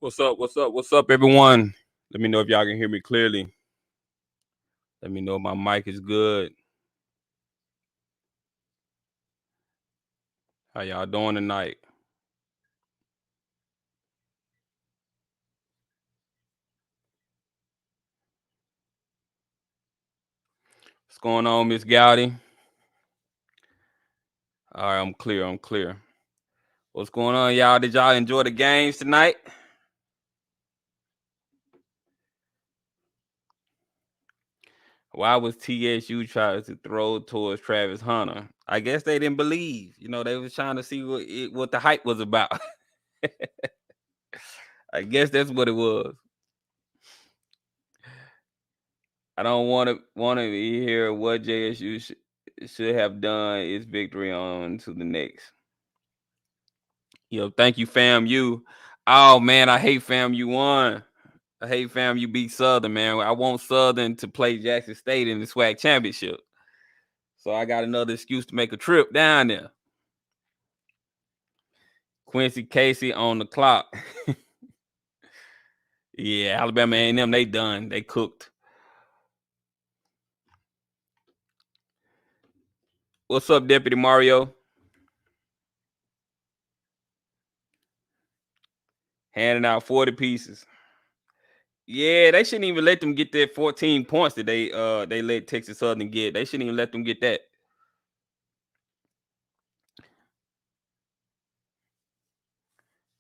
What's up? What's up? What's up, everyone? Let me know if y'all can hear me clearly. Let me know if my mic is good. How y'all doing tonight? What's going on, Miss Gowdy? All right, I'm clear. I'm clear. What's going on, y'all? Did y'all enjoy the games tonight? Why was TSU trying to throw towards Travis Hunter? I guess they didn't believe. They was trying to see what the hype was about. I guess that's what it was. I don't want to hear what JSU should have done its victory on to the next. Thank you, FAMU. Oh man, I hate FAMU won. I hate FAMU beat Southern, man. I want Southern to play Jackson State in the SWAC championship. So I got another excuse to make a trip down there. Quincy Casey on the clock. Yeah, Alabama A&M, they done. They cooked. What's up, Deputy Mario? Handing out 40 pieces. Yeah, they shouldn't even let them get that 14 points that they let Texas Southern get. They shouldn't even let them get that.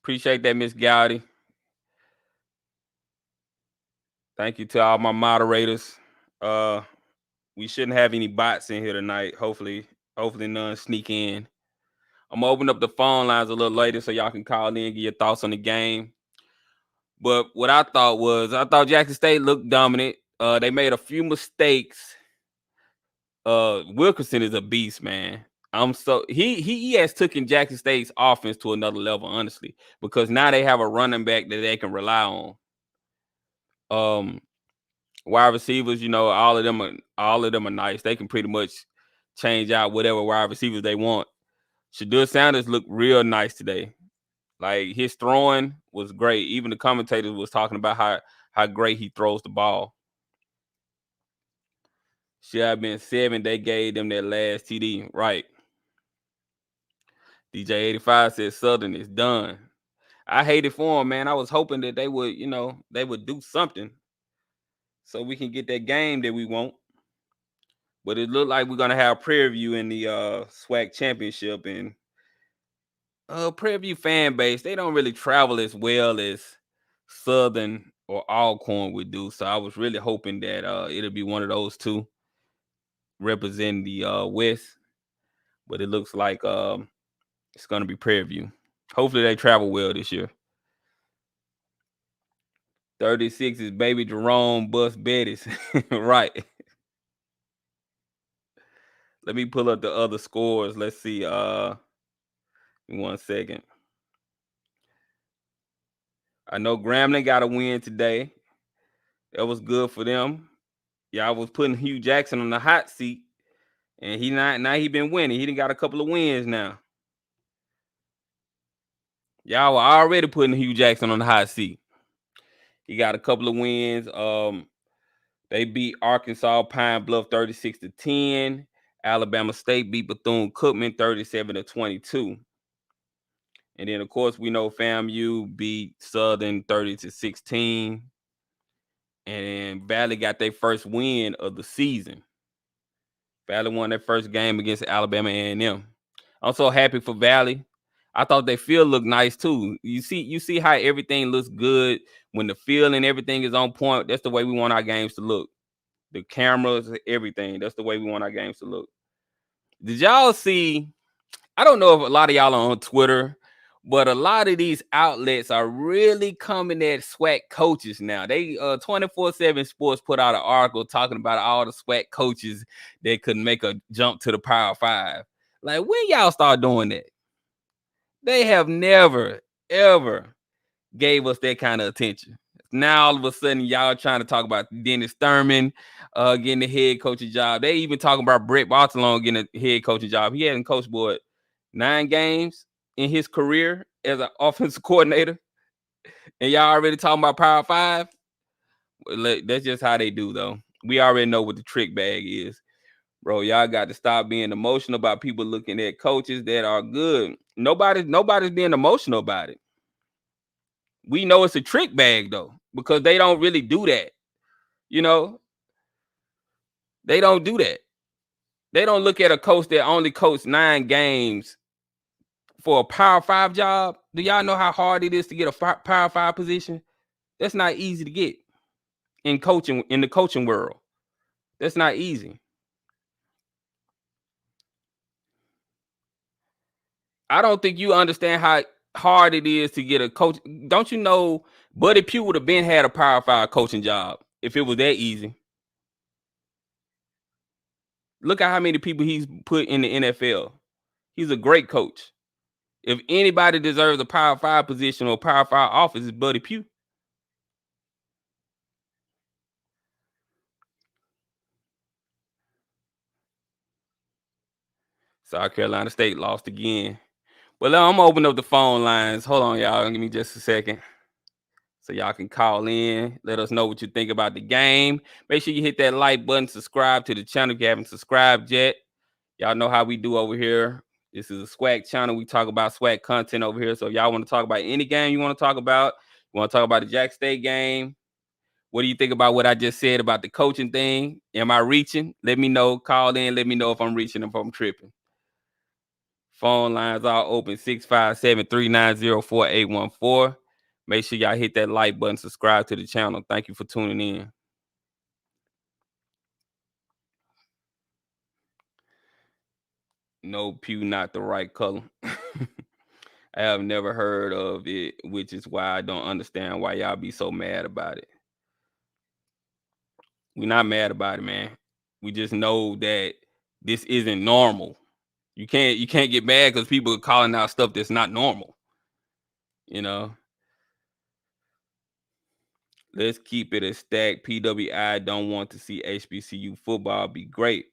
Appreciate that, Miss Gowdy. Thank you to all my moderators. We shouldn't have any bots in here tonight. Hopefully none sneak in. I'm gonna open up the phone lines a little later so y'all can call in and give your thoughts on the game. But what I thought Jackson State looked dominant. They made a few mistakes. Wilkerson is a beast, man. He has taken Jackson State's offense to another level, honestly, because now they have a running back that they can rely on. Wide receivers, all of them are nice. They can pretty much change out whatever wide receivers they want. Shadur Sanders looked real nice today. Like his throwing was great. Even the commentators was talking about how great he throws the ball. Should have been 7. They gave them that last TD. Right. DJ85 said Southern is done. I hate it for him, man. I was hoping that they would do something so we can get that game that we want. But it looked like we're gonna have Prairie View in the SWAC championship, and Prairie View fan base, they don't really travel as well as Southern or Alcorn would do. So I was really hoping that it'll be one of those two representing the West. But it looks like it's gonna be Prairie View. Hopefully they travel well this year. 36 is Baby Jerome Bus Bettis. Right. Let me pull up the other scores. Let's see. 1 second. I know Grambling got a win today. That was good for them. Y'all was putting Hugh Jackson on the hot seat, and he been winning. He done got a couple of wins now. Y'all were already putting Hugh Jackson on the hot seat. He got a couple of wins. They beat Arkansas Pine Bluff 36-10. Alabama State beat Bethune-Cookman 37-22. And then, of course, we know FAMU beat Southern 30-16. And Valley got their first win of the season. Valley won their first game against Alabama A&M. I'm so happy for Valley. I thought their field looked nice too. You see how everything looks good when the field and everything is on point. That's the way we want our games to look. The cameras, everything. That's the way we want our games to look. Did y'all see? I don't know if a lot of y'all are on Twitter, but a lot of these outlets are really coming at SWAC coaches now. They 24/7 Sports put out an article talking about all the SWAC coaches that could make a jump to the Power 5. Like, when y'all start doing that? They have never, ever gave us that kind of attention. Now all of a sudden, y'all trying to talk about Dennis Thurman getting the head coaching job. They even talking about Brett Bartolone getting a head coaching job. He hasn't coached 9 games in his career as an offensive coordinator. And y'all already talking about Power Five. That's just how they do, though. We already know what the trick bag is, bro. Y'all got to stop being emotional about people looking at coaches that are good. Nobody's being emotional about it. We know it's a trick bag though, because they don't really do that. You know, they don't do that. They don't look at a coach that only coached 9 games for a Power Five job. Do y'all know how hard it is to get a Power Five position? That's not easy to get in coaching, in the coaching world. That's not easy. I don't think you understand how hard it is to get a coach. Don't you know Buddy Pugh would have been had a Power Five coaching job if it was that easy? Look at how many people he's put in the NFL. He's a great coach. If anybody deserves a Power Five position or Power Five office, it's Buddy Pugh. South Carolina State lost again. Well, I'm gonna open up the phone lines. Hold on, y'all. Give me just a second. So y'all can call in. Let us know what you think about the game. Make sure you hit that like button, subscribe to the channel if you haven't subscribed yet. Y'all know how we do over here. This is a SWAC channel. We talk about SWAC content over here. So if y'all want to talk about any game you want to talk about, you want to talk about the Jack State game. What do you think about what I just said about the coaching thing? Am I reaching? Let me know. Call in. Let me know if I'm reaching, if I'm tripping. Phone lines are open 657-390-4814. Make sure y'all hit that like button, subscribe to the channel. Thank you for tuning in. No, Pew, not the right color. I have never heard of it, which is why I don't understand why y'all be so mad about it. We're not mad about it, man. We just know that this isn't normal. You can't get mad because people are calling out stuff that's not normal. You know. Let's keep it a stack. PWI don't want to see HBCU football be great.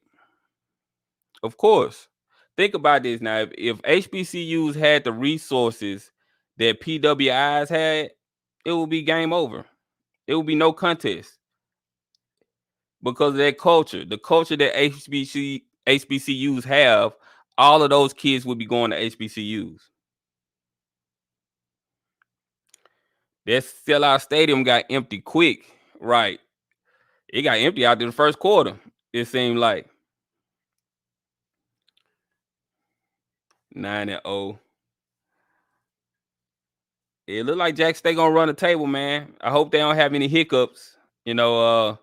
Of course. Think about this now. If HBCUs had the resources that PWIs had, it would be game over. It would be no contest because of that culture. The culture that HBCUs have, all of those kids would be going to HBCUs. That sellout stadium got empty quick, right? It got empty after the first quarter. It seemed like 9-0. It looked like Jack State gonna run the table, man. I hope they don't have any hiccups. You know,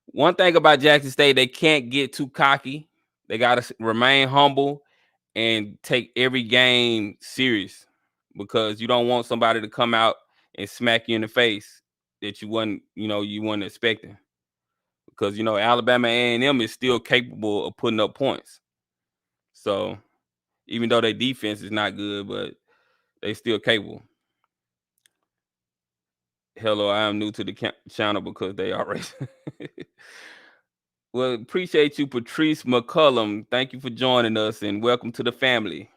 one thing about Jackson State, they can't get too cocky. They gotta remain humble and take every game serious because you don't want somebody to come out and smack you in the face that you weren't expecting. Because Alabama A&M is still capable of putting up points. So even though their defense is not good, but they still capable. Hello, I am new to the channel because they already. Well, appreciate you, Patrice McCullum. Thank you for joining us and welcome to the family.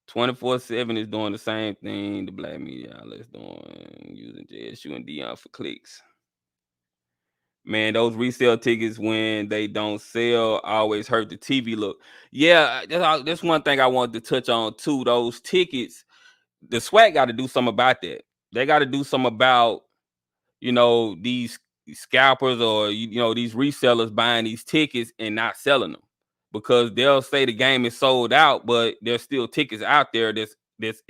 24/7 is doing the same thing. The black media outlets doing, using JSU and Dion for clicks. Man, those resale tickets when they don't sell always hurt the TV look. Yeah, that's one thing I wanted to touch on too. Those tickets, the SWAC got to do something about that. They got to do something about these scalpers or these resellers buying these tickets and not selling them, because they'll say the game is sold out, but there's still tickets out there that's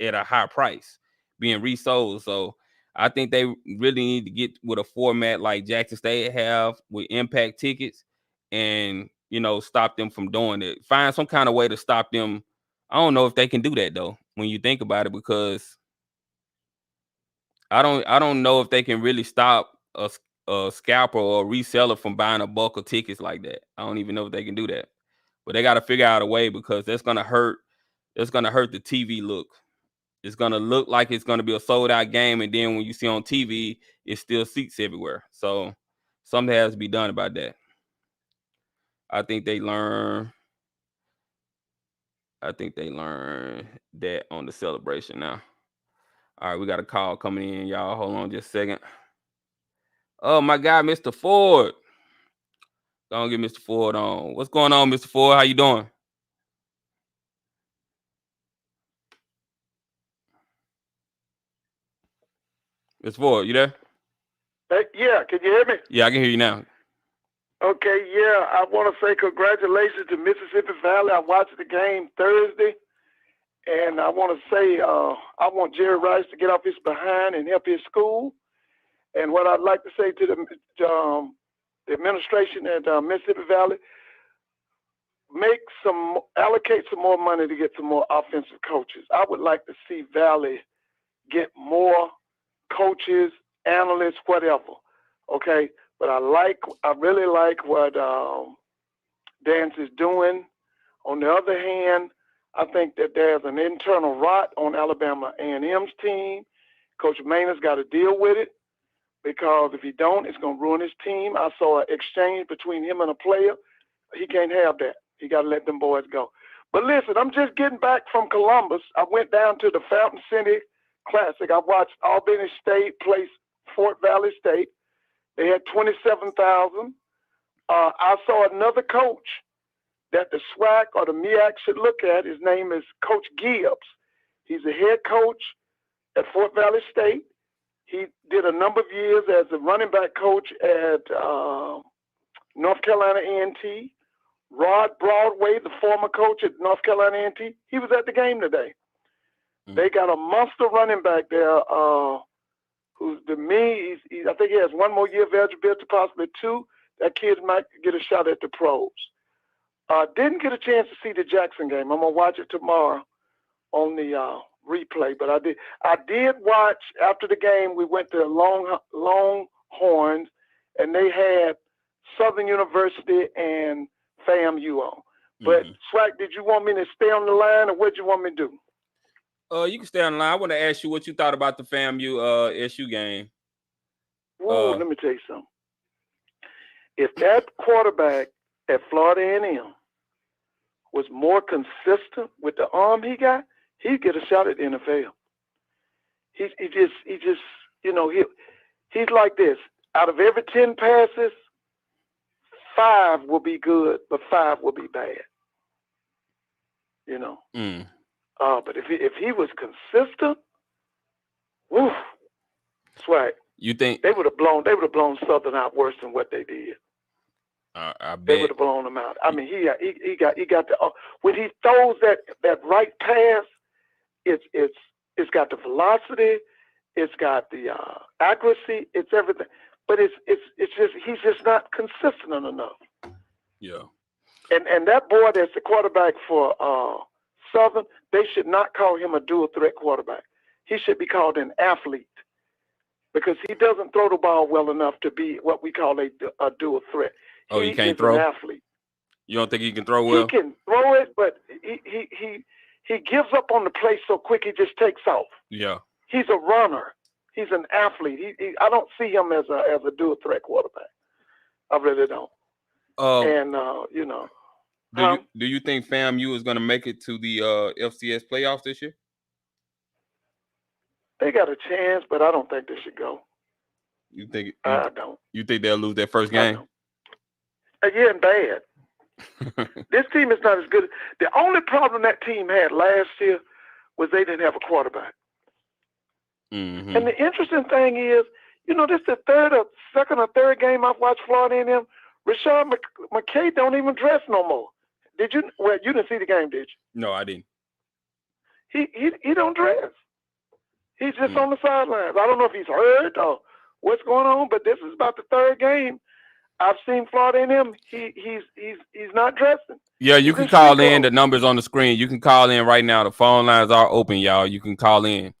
at a high price being resold. So I think they really need to get with a format like Jackson State have with impact tickets and stop them from doing it. Find some kind of way to stop them. I don't know if they can do that though when you think about it, because I don't know if they can really stop a scalper or a reseller from buying a bulk of tickets like that. I don't even know if they can do that. But they got to figure out a way, because that's gonna hurt. That's gonna hurt the TV look. It's gonna look like it's gonna be a sold out game, and then when you see on TV, it's still seats everywhere. So something has to be done about that. I think they learn. I think they learn that on the celebration now. All right, we got a call coming in, y'all. Hold on just a second. Oh, my guy, Mr. Ford. Go and get Mr. Ford on. What's going on, Mr. Ford? How you doing? Mr. Ford, you there? Yeah, can you hear me? Yeah, I can hear you now. Okay, yeah, I want to say congratulations to Mississippi Valley. I watched the game Thursday, and I want to say I want Jerry Rice to get off his behind and help his school. And what I'd like to say to the administration at Mississippi Valley, allocate some more money to get some more offensive coaches. I would like to see Valley get more coaches, analysts, whatever. Okay, but I really like what Dance is doing. On the other hand, I think that there's an internal rot on Alabama A&M's team. Coach Maynard's got to deal with it, because if he don't, it's going to ruin his team. I saw an exchange between him and a player. He can't have that. He got to let them boys go. But listen, I'm just getting back from Columbus. I went down to the Fountain City Classic. I watched Albany State play Fort Valley State. They had 27,000. I saw another coach that the SWAC or the MEAC should look at. His name is Coach Gibbs. He's a head coach at Fort Valley State. He did a number of years as a running back coach at North Carolina A&T. Rod Broadway, the former coach at North Carolina A&T, he was at the game today. They got a monster running back there who's to me, I think he has one more year of eligibility, possibly two. That kid might get a shot at the pros. Didn't get a chance to see the Jackson game. I'm going to watch it tomorrow on the replay. But I did watch, after the game, we went to Longhorns, and they had Southern University and FAMU on. But, SWAC, did you want me to stay on the line, or what did you want me to do? You can stay on the line. I want to ask you what you thought about the FAMU SU game. Ooh, let me tell you something. If that quarterback at Florida A&M was more consistent with the arm he got, he'd get a shot at the NFL. He just, you know, he's like this. Out of every 10 passes, 5 will be good, but 5 will be bad. You know. But if he was consistent, woof, SWAC. You think they would have blown Southern out worse than what they did? I bet they would have blown them out. I mean, he got the when he throws that right pass, it's got the velocity, it's got the accuracy, it's everything. But it's just he's just not consistent enough. Yeah. And that boy that's the quarterback for Southern, they should not call him a dual threat quarterback. He should be called an athlete, because he doesn't throw the ball well enough to be what we call a dual threat. Oh, he can't throw? An athlete. You don't think he can throw well? He can throw it, but he gives up on the play so quick he just takes off. Yeah. He's a runner. He's an athlete. I don't see him as a dual threat quarterback. I really don't. And you know. Do you think FAMU is going to make it to the FCS playoffs this year? They got a chance, but I don't think they should go. You think? I don't. You think they'll lose their first game? Yeah, and bad. This team is not as good. The only problem that team had last year was they didn't have a quarterback. Mm-hmm. And the interesting thing is, you know, this is the second or third game I've watched Florida A&M. Rashad McKay don't even dress no more. Did you? Well, you didn't see the game, did you? No, I didn't. He don't dress. He's just on the sidelines. I don't know if he's hurt or what's going on, but this is about the third game I've seen Florida A&M. He's not dressing. Yeah, you can call in. The numbers on the screen. You can call in right now. The phone lines are open, y'all. You can call in.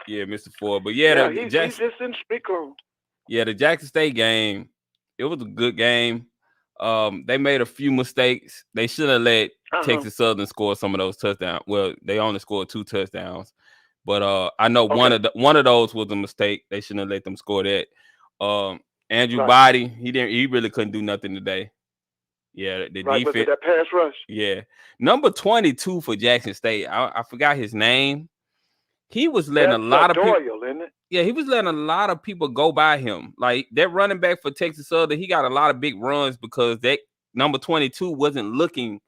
Yeah, Mr. Ford. But yeah, he's just in speaker. Yeah, the Jackson State game, it was a good game. They made a few mistakes. They should have let Texas Southern score some of those touchdowns. Well, they only scored 2 touchdowns, but I know one of those was a mistake. They shouldn't have let them score that. Andrew Body, he really couldn't do nothing today. Yeah, the defense, that pass rush. Yeah, number 22 for Jackson State. I forgot his name. he was letting That's a lot of people. Doyle, isn't it? Yeah, he was letting a lot of people go by him. Like that running back for Texas Southern, he got a lot of big runs because that number 22 wasn't looking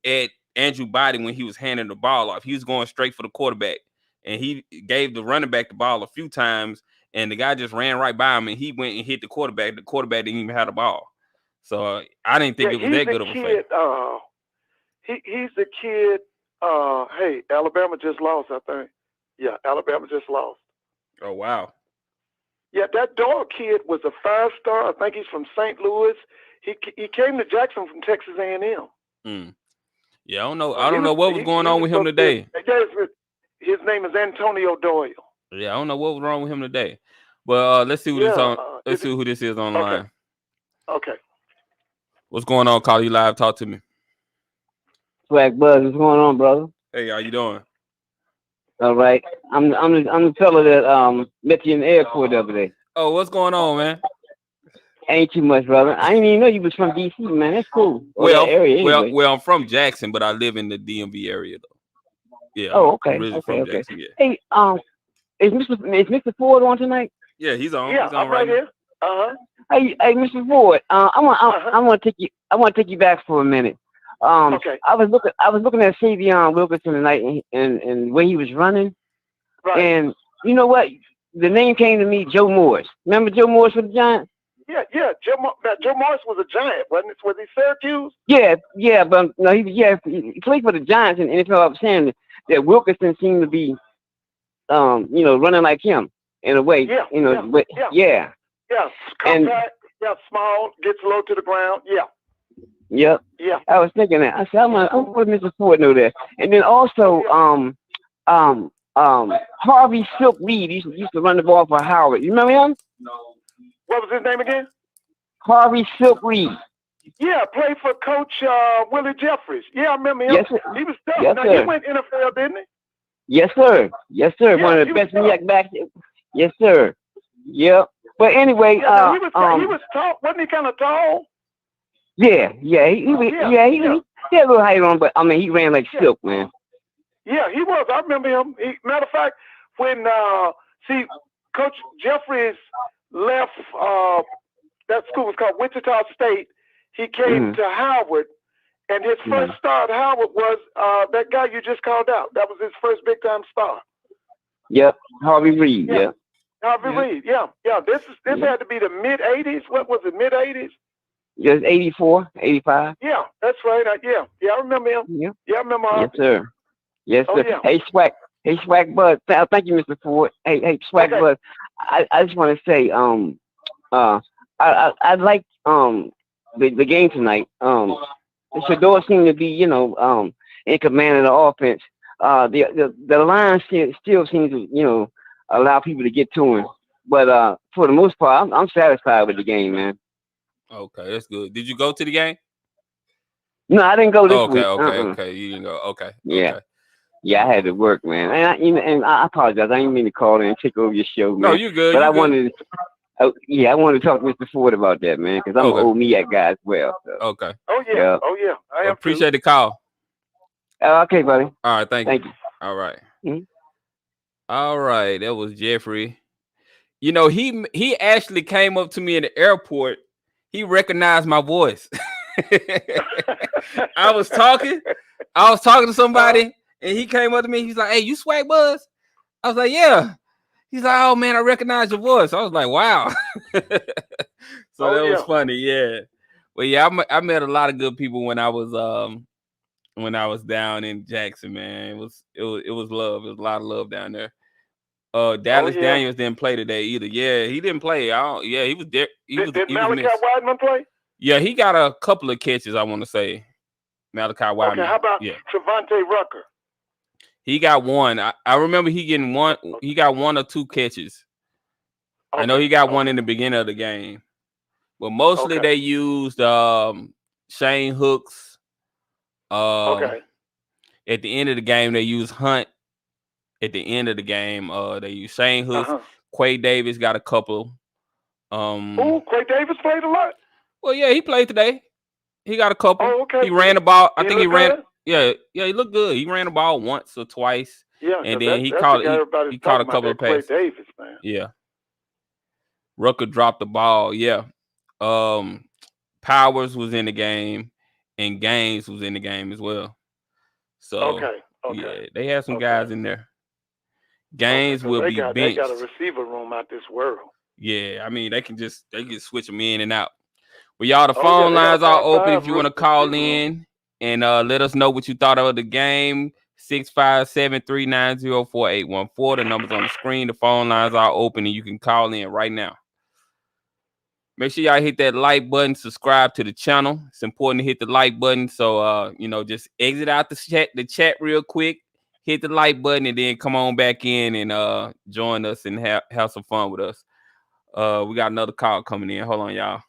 at Andrew Body when he was handing the ball off. He was going straight for the quarterback, and he gave the running back the ball a few times, and the guy just ran right by him, and he went and hit the quarterback. The quarterback didn't even have the ball, so I didn't think it was that good of a fake. He's the kid. Hey, Alabama just lost, I think. Yeah, Alabama just lost. Oh wow. Yeah, that Doyle kid was a 5-star. I think he's from St. Louis. He came to Jackson from Texas A&M. Yeah, I don't know. I don't know what was going on with him today. His name is Antonio Doyle. Yeah, I don't know what was wrong with him today. But let's see who this on. Let's see who this is on the line. Okay. What's going on, Call You Live? Talk to me. SWAC Buzz, what's going on, brother? Hey, how you doing? All right. I'm the fella that met you in the airport the other day. Oh, what's going on, man? Ain't too much, brother. I didn't even know you was from DC, man. That's cool. Well, anyway. I'm from Jackson, but I live in the DMV area though. Yeah. Oh, okay. From Jackson, yeah. Hey, is Mr. Ford on tonight? Yeah, he's on. Yeah, he's on right here. Hey, Mr. Ford. I want to take you back for a minute. Okay. I was looking at Savion Wilkinson tonight and where he was running. Right. And you know what? The name came to me, Joe Morris. Remember Joe Morris with the Giants? Yeah. Joe Morris was a Giant, wasn't it? Was he Syracuse? Yeah, but no, he played for the Giants, and if I was saying that Wilkinson seemed to be, running like him in a way. Yeah. Yeah. Compact. Small, gets low to the ground. Yeah. Yep. Yeah. I was thinking that. I said, I want Mr. Ford know that. And then also, Harvey Silk Reed used to run the ball for Howard. You remember him? No. What was his name again? Harvey Silk Reed. Yeah, played for Coach Willie Jeffries. Yeah, I remember him. Yes, sir. He was tough. Yes, now, sir. He went NFL, didn't he? Yes, sir. Yes, sir. Yeah, one of the best MEAC backs. Yes, sir. Yep. But anyway, he was tall. Wasn't he kind of tall? Yeah. He had a little height on, but I mean, he ran like silk, man. Yeah, he was. I remember him. Matter of fact, when Coach Jeffries left, that school was called Wichita State. He came to Howard, and his first start at Howard was that guy you just called out. That was his first big time star. Yep, Harvey Reed. Yeah. Harvey Reed. Yeah. This had to be the mid '80s. What was it? Mid '80s. Just 84, 85. Yeah, that's right. I remember him. Yeah, I remember him. Yes, sir. Yes, sir. Yeah. Hey, SWAC Buzz. Thank you, Mr. Ford. Hey, SWAC Buzz. I just want to say, I like the game tonight. Shador seemed to be, in command of the offense. The line still seems to, allow people to get to him. But for the most part, I'm satisfied with the game, man. Okay, that's good. Did you go to the game? No, I didn't go this week. Okay. You didn't go. Okay. Yeah. Yeah, I had to work, man. And I apologize. I didn't mean to call in and take over your show, man. No, you're good. But I wanted to talk to Mr. Ford about that, man, because I'm an old MEAC guy as well. So. Okay. Oh, yeah. I appreciate the call. Okay, buddy. All right, thank you. All right. Mm-hmm. All right, that was Jeffrey. He actually came up to me in the airport. He recognized my voice. I was talking to somebody, and he came up to me. He's like, "Hey, you SWAC Buzz?" I was like, "Yeah." He's like, "Oh man, I recognize your voice." I was like, "Wow." So that was funny, yeah. Well, yeah, I met a lot of good people when I was down in Jackson, man. It was love. It was a lot of love down there. Dallas Daniels didn't play today either. Yeah, he didn't play. He was there. Did Malachi Wideman play? Yeah, he got a couple of catches, I want to say. Malachi Wideman. Okay, how about Trevante Rucker? He got one. I remember he getting one. He got one or two catches. Okay. I know he got one in the beginning of the game. But mostly they used Shane Hooks. At the end of the game, they used Hunt. At the end of the game, they used Shane Hooks. Quay Davis got a couple. Quay Davis played a lot. Well, yeah, he played today. He got a couple. Oh, okay. He ran the ball. I think he ran. Good? Yeah, he looked good. He ran the ball once or twice. Yeah, and 'cause then he that's caught the guy everybody's he caught a talking about, couple of that Clay passes. Davis, man. Yeah. Rucker dropped the ball. Yeah. Powers was in the game, and Gaines was in the game as well. So Okay. yeah, they had some Okay. guys in there. Okay, Gaines 'cause will they be got a benched. receiver room out this world. Yeah, I mean they can switch them in and out. Well, y'all, the Oh yeah, phone they got lines a are Power open Five if you want to receiver call room. in and let us know what you thought of the game. 657-390-4814. The number's on the screen. The phone lines are open and you can call in right now. Make sure y'all hit that like button, subscribe to the channel. It's important to hit the like button. So just exit out the chat real quick, hit the like button, and then come on back in and join us and have some fun with us. We got another call coming in. Hold on, y'all.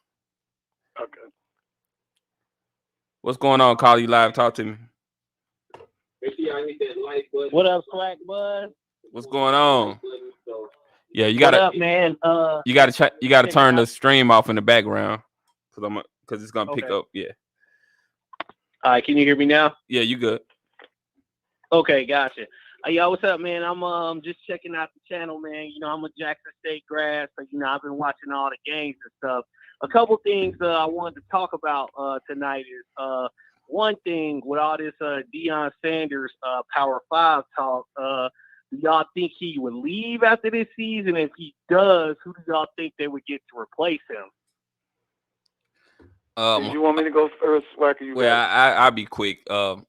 Okay. What's going on, Call You Live? Talk to me. What up, SWAC bud? What's going on? Yeah, you What gotta, up, man? you gotta turn the stream off in the background because it's gonna pick up. Yeah. All right, can you hear me now? Yeah, you good. Okay, gotcha. Yo, what's up, man? I'm just checking out the channel, man. You know, I'm a Jackson State grad, so I've been watching all the games and stuff. A couple things I wanted to talk about tonight is one thing with all this Deion Sanders Power 5 talk. Do y'all think he would leave after this season? If he does, who do y'all think they would get to replace him? Did you want me to go first, SWAC? I'll be quick. Okay.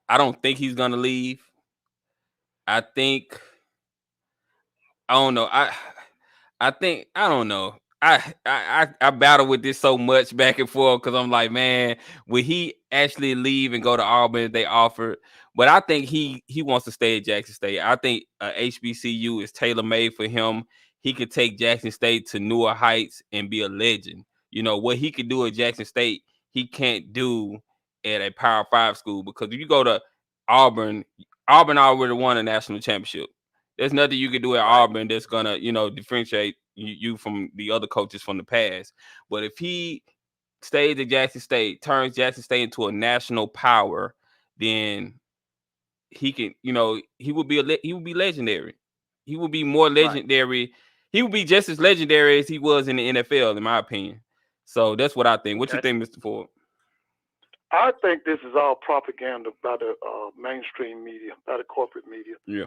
I don't think he's gonna leave. I don't know. I don't know. I battle with this so much back and forth because I'm like, man, will he actually leave and go to Auburn if they offered? But I think he wants to stay at Jackson State. I think HBCU is tailor-made for him. He could take Jackson State to newer heights and be a legend. You know, what he could do at Jackson State, he can't do at a Power 5 school, because if you go to Auburn already won a national championship. There's nothing you can do at Auburn that's gonna, differentiate you from the other coaches from the past. But if he stays at Jackson State, turns Jackson State into a national power, then he can, he would be legendary. He would be more legendary. Right. He would be just as legendary as he was in the NFL, in my opinion. So that's what I think. What you think, Mr. Ford? I think this is all propaganda by the mainstream media, by the corporate media. Yeah.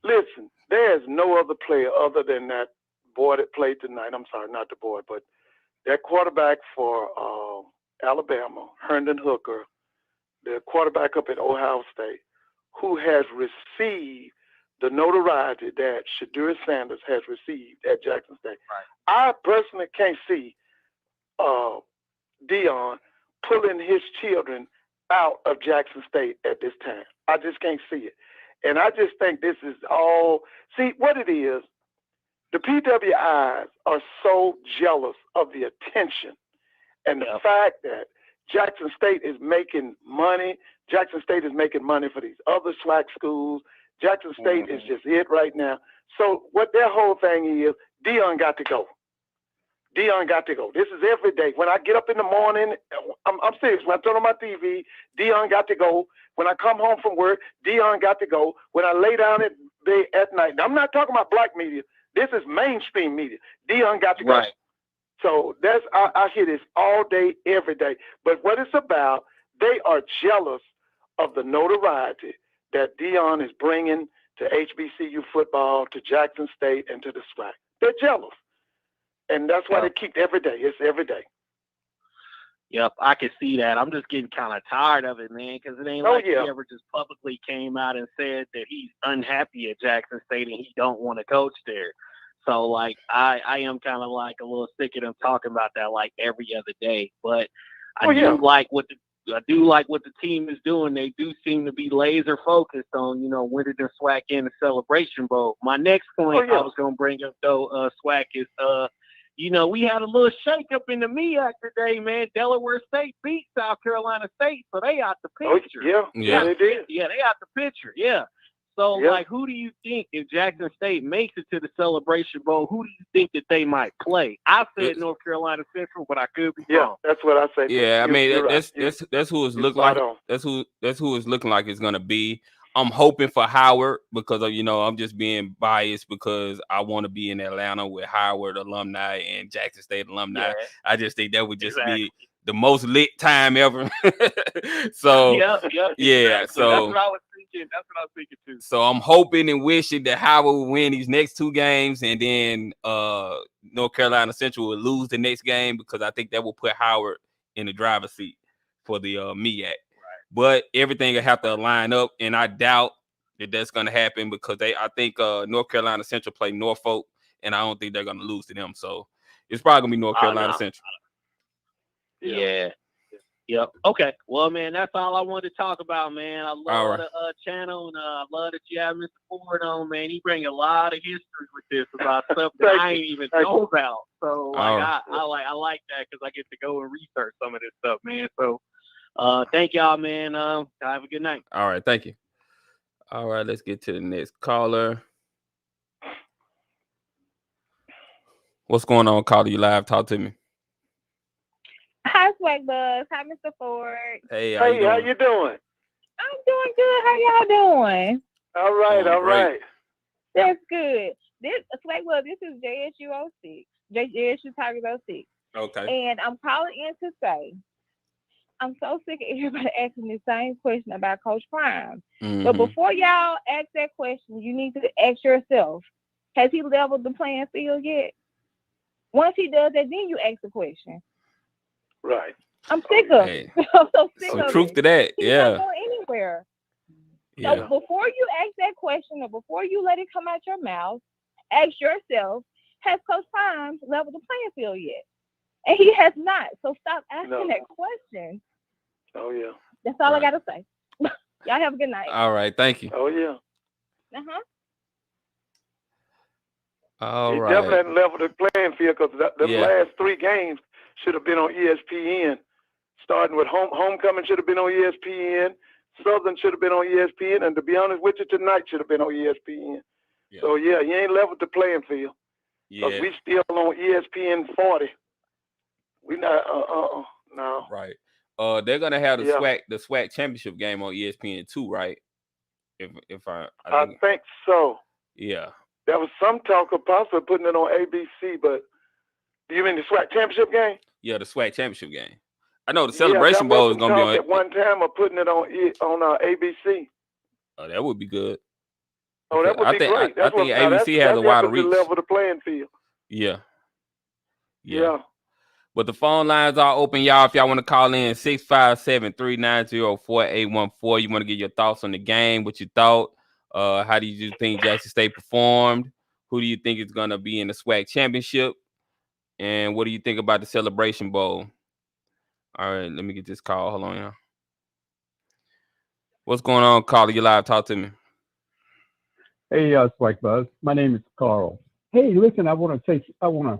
Listen, there's no other player other than that boy that played tonight. I'm sorry, not the boy, but that quarterback for Alabama, Herndon Hooker, the quarterback up at Ohio State, who has received the notoriety that Shedeur Sanders has received at Jackson State. Right. I personally can't see Deion pulling his children out of Jackson State at this time. I just can't see it. And I just think this is all, see what it is, the PWIs are so jealous of the attention and the fact that Jackson State is making money. Jackson State is making money for these other SWAC schools. Jackson State is just it right now. So what their whole thing is, Deion got to go. Deion got to go. This is every day. When I get up in the morning, I'm serious. When I turn on my TV, Deion got to go. When I come home from work, Deion got to go. When I lay down at night. Now, I'm not talking about black media. This is mainstream media. Deion got to go. Right. So I hear this all day, every day. But what it's about, they are jealous of the notoriety that Deion is bringing to HBCU football, to Jackson State, and to the SWAC. They're jealous. And that's why they keep every day. It's every day. Yep, I can see that. I'm just getting kind of tired of it, man, because it ain't he ever just publicly came out and said that he's unhappy at Jackson State and he don't want to coach there. So, I am kind of a little sick of them talking about that every other day. But I do like what the team is doing. They do seem to be laser focused on, winning the SWAC in the Celebration Bowl. My next point I was going to bring up, though, SWAC is, we had a little shake up in the MEAC today, man. Delaware State beat South Carolina State, so they out the picture. Yeah, they did. Yeah, they out the picture. Yeah. So, who do you think, if Jackson State makes it to the Celebration Bowl, who do you think that they might play? I said North Carolina Central, but I could be wrong. Yeah, that's what I said. Yeah, I mean, that's who it's looking like. That's who it's looking like it's gonna be. I'm hoping for Howard because of, I'm just being biased because I want to be in Atlanta with Howard alumni and Jackson State alumni. Yeah. I just think that would just be the most lit time ever. So yeah. Exactly. So that's what I was thinking. That's what I was thinking too. So I'm hoping and wishing that Howard will win these next 2 games, and then North Carolina Central will lose the next game because I think that will put Howard in the driver's seat for the MEAC. Right. But everything will have to line up, and I doubt that that's going to happen because I think North Carolina Central play Norfolk, and I don't think they're going to lose to them. So it's probably going to be North Carolina Central. Yeah. Yep. Okay. Well, man, that's all I wanted to talk about, man. I love the channel, and I love that you have Mr. Ford on, man. He bring a lot of history with this about stuff that I ain't even know about. So, like, I like that because I get to go and research some of this stuff, man. So, thank y'all, man. Have a good night. All right. Thank you. All right. Let's get to the next caller. What's going on, caller? You live? Talk to me. Hi, SWAC Buzz. Hi, Mr. Ford. Hey, how you doing? I'm doing good. How y'all doing? All right. That's good. This SWAC Buzz, this is JSU 06. JSU Tigers 06. Okay. And I'm calling in to say, I'm so sick of everybody asking the same question about Coach Prime. Mm-hmm. But before y'all ask that question, you need to ask yourself, has he leveled the playing field yet? Once he does that, then you ask the question. Right. I'm sick of it. I'm so sick of it. Some truth to that. He's not going anywhere. Yeah. So before you ask that question or before you let it come out your mouth, ask yourself, has Coach Prime leveled the playing field yet? And he has not. So stop asking that question. Oh, yeah. That's all I got to say. Y'all have a good night. All right. Thank you. Oh, yeah. All he right. definitely hadn't leveled the playing field because the last 3 games should have been on ESPN. Starting with homecoming should have been on ESPN. Southern should have been on ESPN. And to be honest with you, tonight should have been on ESPN. Yeah. So, yeah, he ain't leveled the playing field. Because we still on ESPN 40. We not, no. Right. They're going to have the SWAC championship game on ESPN 2, right? If I think so. Yeah. There was some talk of possibly putting it on ABC, but do you mean the SWAC championship game? Yeah, the SWAC championship game. I know the Celebration Bowl is going to be on at one time of putting it on ABC. Oh, that would be good. Oh, that would be great. I think ABC has a wider reach. Level the playing field. Yeah. But the phone lines are open, y'all. If y'all want to call in, 657-390-4814. You want to get your thoughts on the game, what you thought. How do you think Jackson State performed? Who do you think is going to be in the SWAC championship? And what do you think about the Celebration Bowl? All right, let me get this call. Hold on, y'all. What's going on, caller? You live? Talk to me. Hey, SWAC Buzz. My name is Carl. Hey, listen, I want to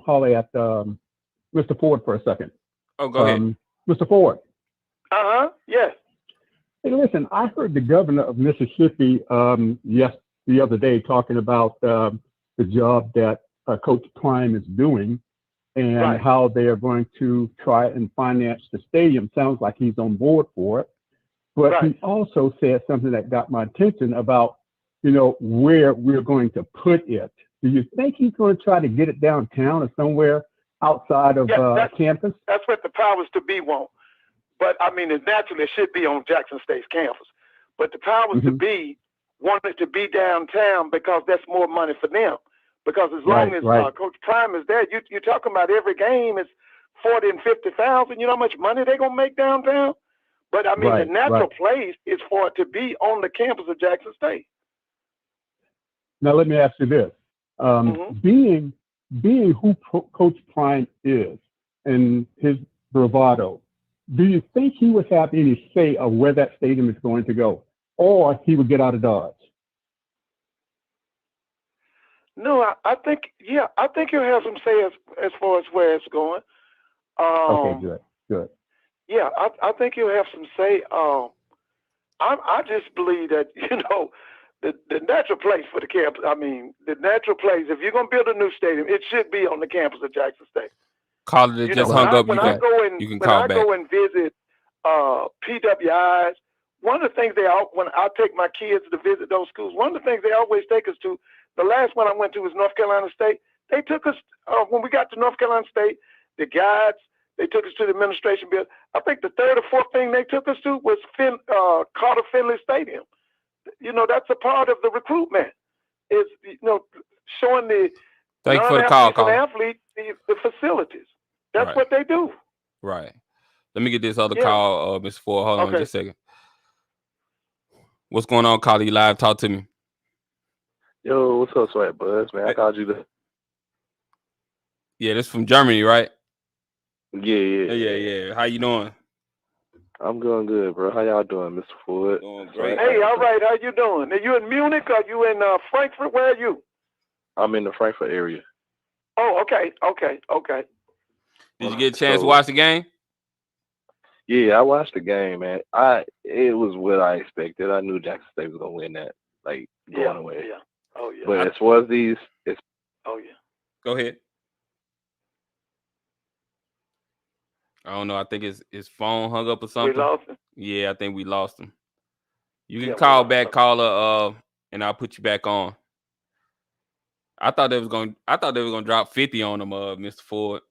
holler at Mr. Ford for a second. Oh, go ahead. Mr. Ford. Yes. Hey, listen, I heard the governor of Mississippi the other day talking about the job that Coach Prime is doing and how they are going to try and finance the stadium. Sounds like he's on board for it. But he also said something that got my attention about, where we're going to put it. Do you think he's going to try to get it downtown or somewhere outside of campus? That's what the powers to be want. But, I mean, it naturally should be on Jackson State's campus. But the powers to be want it to be downtown because that's more money for them. Because as long as Coach Prime is there, you're talking about every game is 40 and 50,000. You know how much money they're going to make downtown? But, I mean, the natural place is for it to be on the campus of Jackson State. Now, let me ask you this. Being who Coach Prime is and his bravado, do you think he would have any say of where that stadium is going to go? Or he would get out of Dodge? No, I think he'll have some say as far as where it's going. Okay, good. Yeah, I think he'll have some say. I just believe that, the natural place for the campus, the natural place, if you're going to build a new stadium, it should be on the campus of Jackson State. Call it just hung up. You can call back. When I go and visit PWIs, one of the things when I take my kids to visit those schools, one of the things they always take us to, the last one I went to was North Carolina State. They took us, when we got to North Carolina State, the guides, they took us to the administration building. I think the third or fourth thing they took us to was Carter Finley Stadium. That's a part of the recruitment, is, showing the non-athletes and athletes the facilities. That's what they do. Right. Let me get this other call, Mr. Ford. Hold on just a second. What's going on, Carly Live? Talk to me. Yo, what's up, SWAC Buzz, man? I called you. Yeah, this from Germany, right? Yeah. How you doing? I'm doing good, bro. How y'all doing, Mr. Ford? Doing great. Hey, all right. How you doing? Are you in Munich? Or are you in Frankfurt? Where are you? I'm in the Frankfurt area. Oh, okay. Did you get a chance to watch the game? Yeah, I watched the game, man. It was what I expected. I knew Jackson State was gonna win that, going away. Yeah. Oh yeah. But as far as these, oh yeah. Go ahead. I don't know. I think his phone hung up or something. We lost him. Yeah, I think we lost him. You can call back, caller, and I'll put you back on. I thought they was gonna drop 50 on them, Mr. Ford.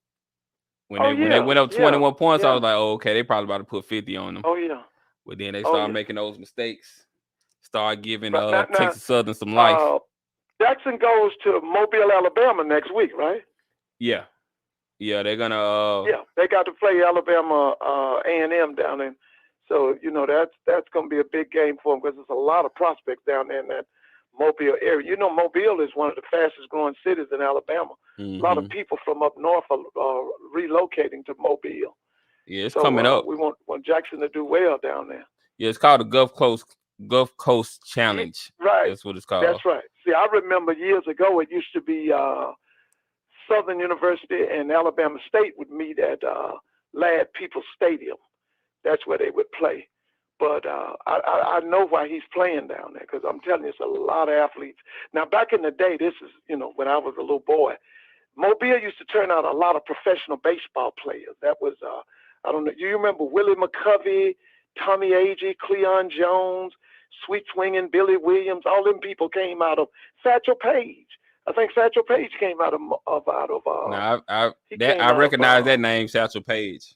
When they went up 21 points, I was like, oh, okay, they probably about to put 50 on them. Oh yeah. But then they started making those mistakes. Start giving Texas Southern some life. Jackson goes to Mobile, Alabama next week, right? Yeah. Yeah, they're gonna they got to play Alabama A&M down there. So, that's gonna be a big game for them, because there's a lot of prospects down there in that Mobile area. Mobile is one of the fastest growing cities in Alabama. Mm-hmm. A lot of people from up north are relocating to Mobile. Yeah, it's coming up. We want Jackson to do well down there. Yeah, it's called the Gulf Coast Challenge. Right. That's what it's called. That's right. See, I remember years ago it used to be Southern University and Alabama State would meet at Ladd Peoples Stadium. That's where they would play. But I know why he's playing down there, because I'm telling you, it's a lot of athletes. Now, back in the day, this is, when I was a little boy, Mobile used to turn out a lot of professional baseball players. That was, I don't know, you remember Willie McCovey, Tommy Agee, Cleon Jones, Sweet Swinging, Billy Williams, all them people came out of Satchel Paige. I think Satchel Paige came out of I recognize that name, Satchel Paige.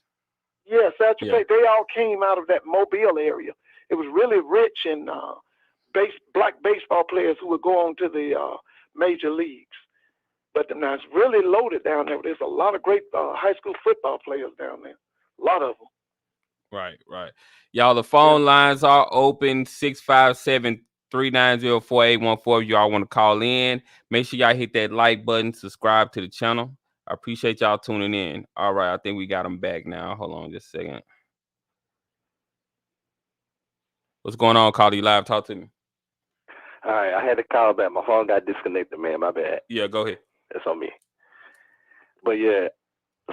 Yeah, Satchel Paige. They all came out of that Mobile area. It was really rich in black baseball players who would go on to the major leagues. But now it's really loaded down there. There's a lot of great high school football players down there. A lot of them. Right. Y'all, the phone lines are open, 657-390-4814. If y'all want to call in, make sure y'all hit that like button, subscribe to the channel. I appreciate y'all tuning in. All right, I think we got them back now. Hold on just a second. What's going on, Carly Live? Talk to me. All right, I had to call back. My phone got disconnected, man. My bad. Yeah, go ahead. That's on me. But yeah,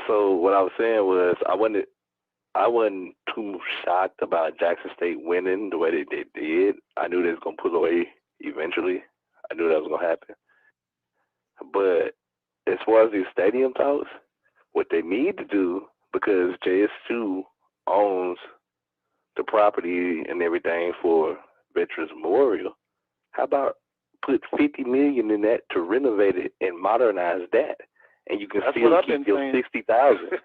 so what I was saying was I wasn't too shocked about Jackson State winning the way they did. I knew they was gonna pull away eventually. I knew that was gonna happen. But as far as these stadium talks, what they need to do, because JS2 owns the property and everything for Veterans Memorial, how about put $50 million in that to renovate it and modernize that, and you can still keep your $60,000.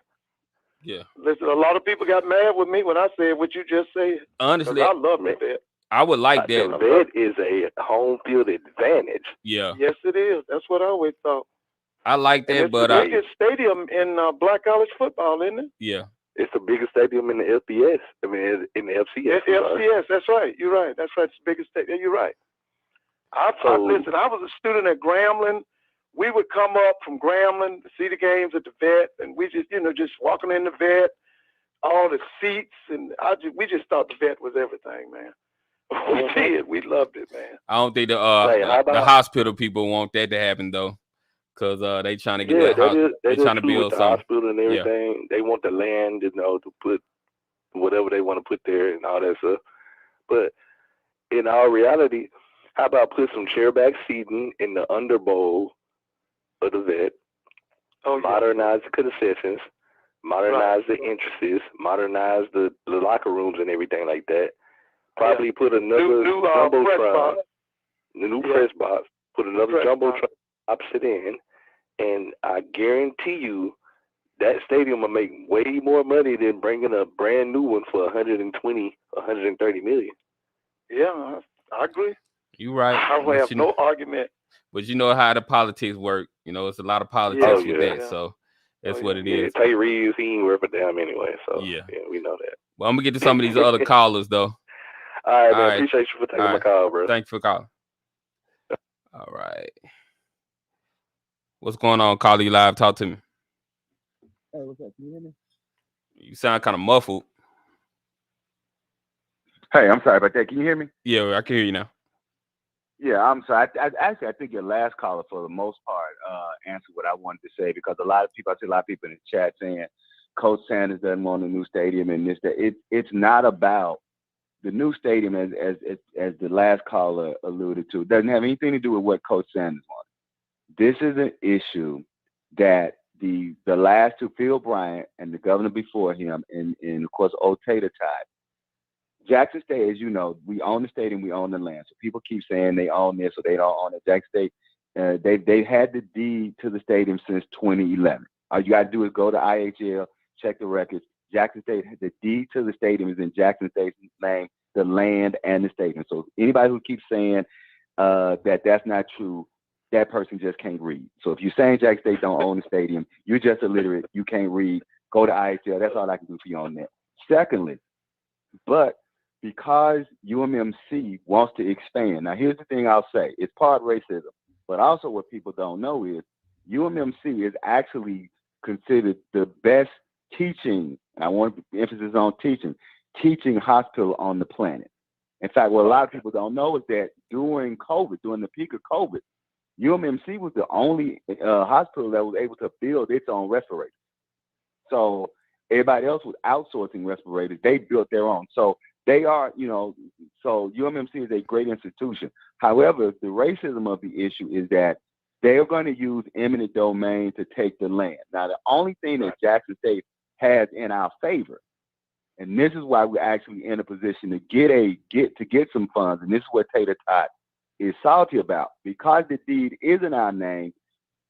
Yeah. Listen, a lot of people got mad with me when I said what you just said. Honestly, I love the vet. I would like that. The vet is a home field advantage. Yeah. Yes, it is. That's what I always thought. I like that, it's the biggest stadium in black college football, isn't it? Yeah. It's the biggest stadium in the FBS. I mean, in the FCS. FCS, that's right. You're right. That's right. It's the biggest stadium. You're right. Listen, I was a student at Grambling. We would come up from Grambling to see the games at the vet, and we just, just walking in the vet, all the seats, and we just thought the vet was everything, man. We did. We loved it, man. I don't think the hospital people want that to happen though, because they trying to get they trying to build something. Hospital and everything. Yeah. They want the land, to put whatever they want to put there and all that stuff. But in all reality, how about put some chairback seating in the under bowl of the vet, modernize the concessions, modernize the entrances, modernize the locker rooms and everything like that. probably put another jumbotron, the new press box, put another jumbotron opposite in, and I guarantee you that stadium will make way more money than bringing a brand new one for 120, 130 million. Yeah, I agree. You right. I have no argument. But you know how the politics work. You know, it's a lot of politics with that. So that's what it is. Tay Reeves, he ain't worth a damn anyway. So yeah, we know that. Well, I'm gonna get to some of these other callers though. All right, man. Appreciate you for taking my call, bro. Thanks for calling. All right. What's going on? Caller, you live. Talk to me. Hey, what's up? Can you hear me? You sound kind of muffled. Hey, I'm sorry about that. Can you hear me? Yeah, I can hear you now. Yeah, I'm sorry. I think your last caller, for the most part, answered what I wanted to say, because I see a lot of people in the chat saying Coach Sanders doesn't want a new stadium and this, that. It's not about the new stadium, as the last caller alluded to. It doesn't have anything to do with what Coach Sanders wanted. This is an issue that the last two, Phil Bryant and the governor before him, and of course old Tater Tot. Jackson State, as you know, we own the stadium, we own the land. So people keep saying they own this or they don't own it. Jackson State, they had the deed to the stadium since 2011. All you got to do is go to IHL, check the records. Jackson State, the deed to the stadium is in Jackson State's name, the land and the stadium. So anybody who keeps saying that that's not true, that person just can't read. So if you're saying Jackson State don't own the stadium, you're just illiterate. You can't read. Go to IHL. That's all I can do for you on that. Secondly, but because UMMC wants to expand. Now, here's the thing I'll say. It's part racism, but also what people don't know is UMMC is actually considered the best teaching, and I want emphasis on teaching hospital on the planet. In fact, what a lot of people don't know is that during the peak of COVID, UMMC was the only hospital that was able to build its own respirators. So everybody else was outsourcing respirators. They built their own. So they are, so UMMC is a great institution. However, the racism of the issue is that they're going to use eminent domain to take the land. Now, the only thing that Jackson State has in our favor, and this is why we're actually in a position to get some funds, and this is what Tater Tot is salty about. Because the deed is in our name,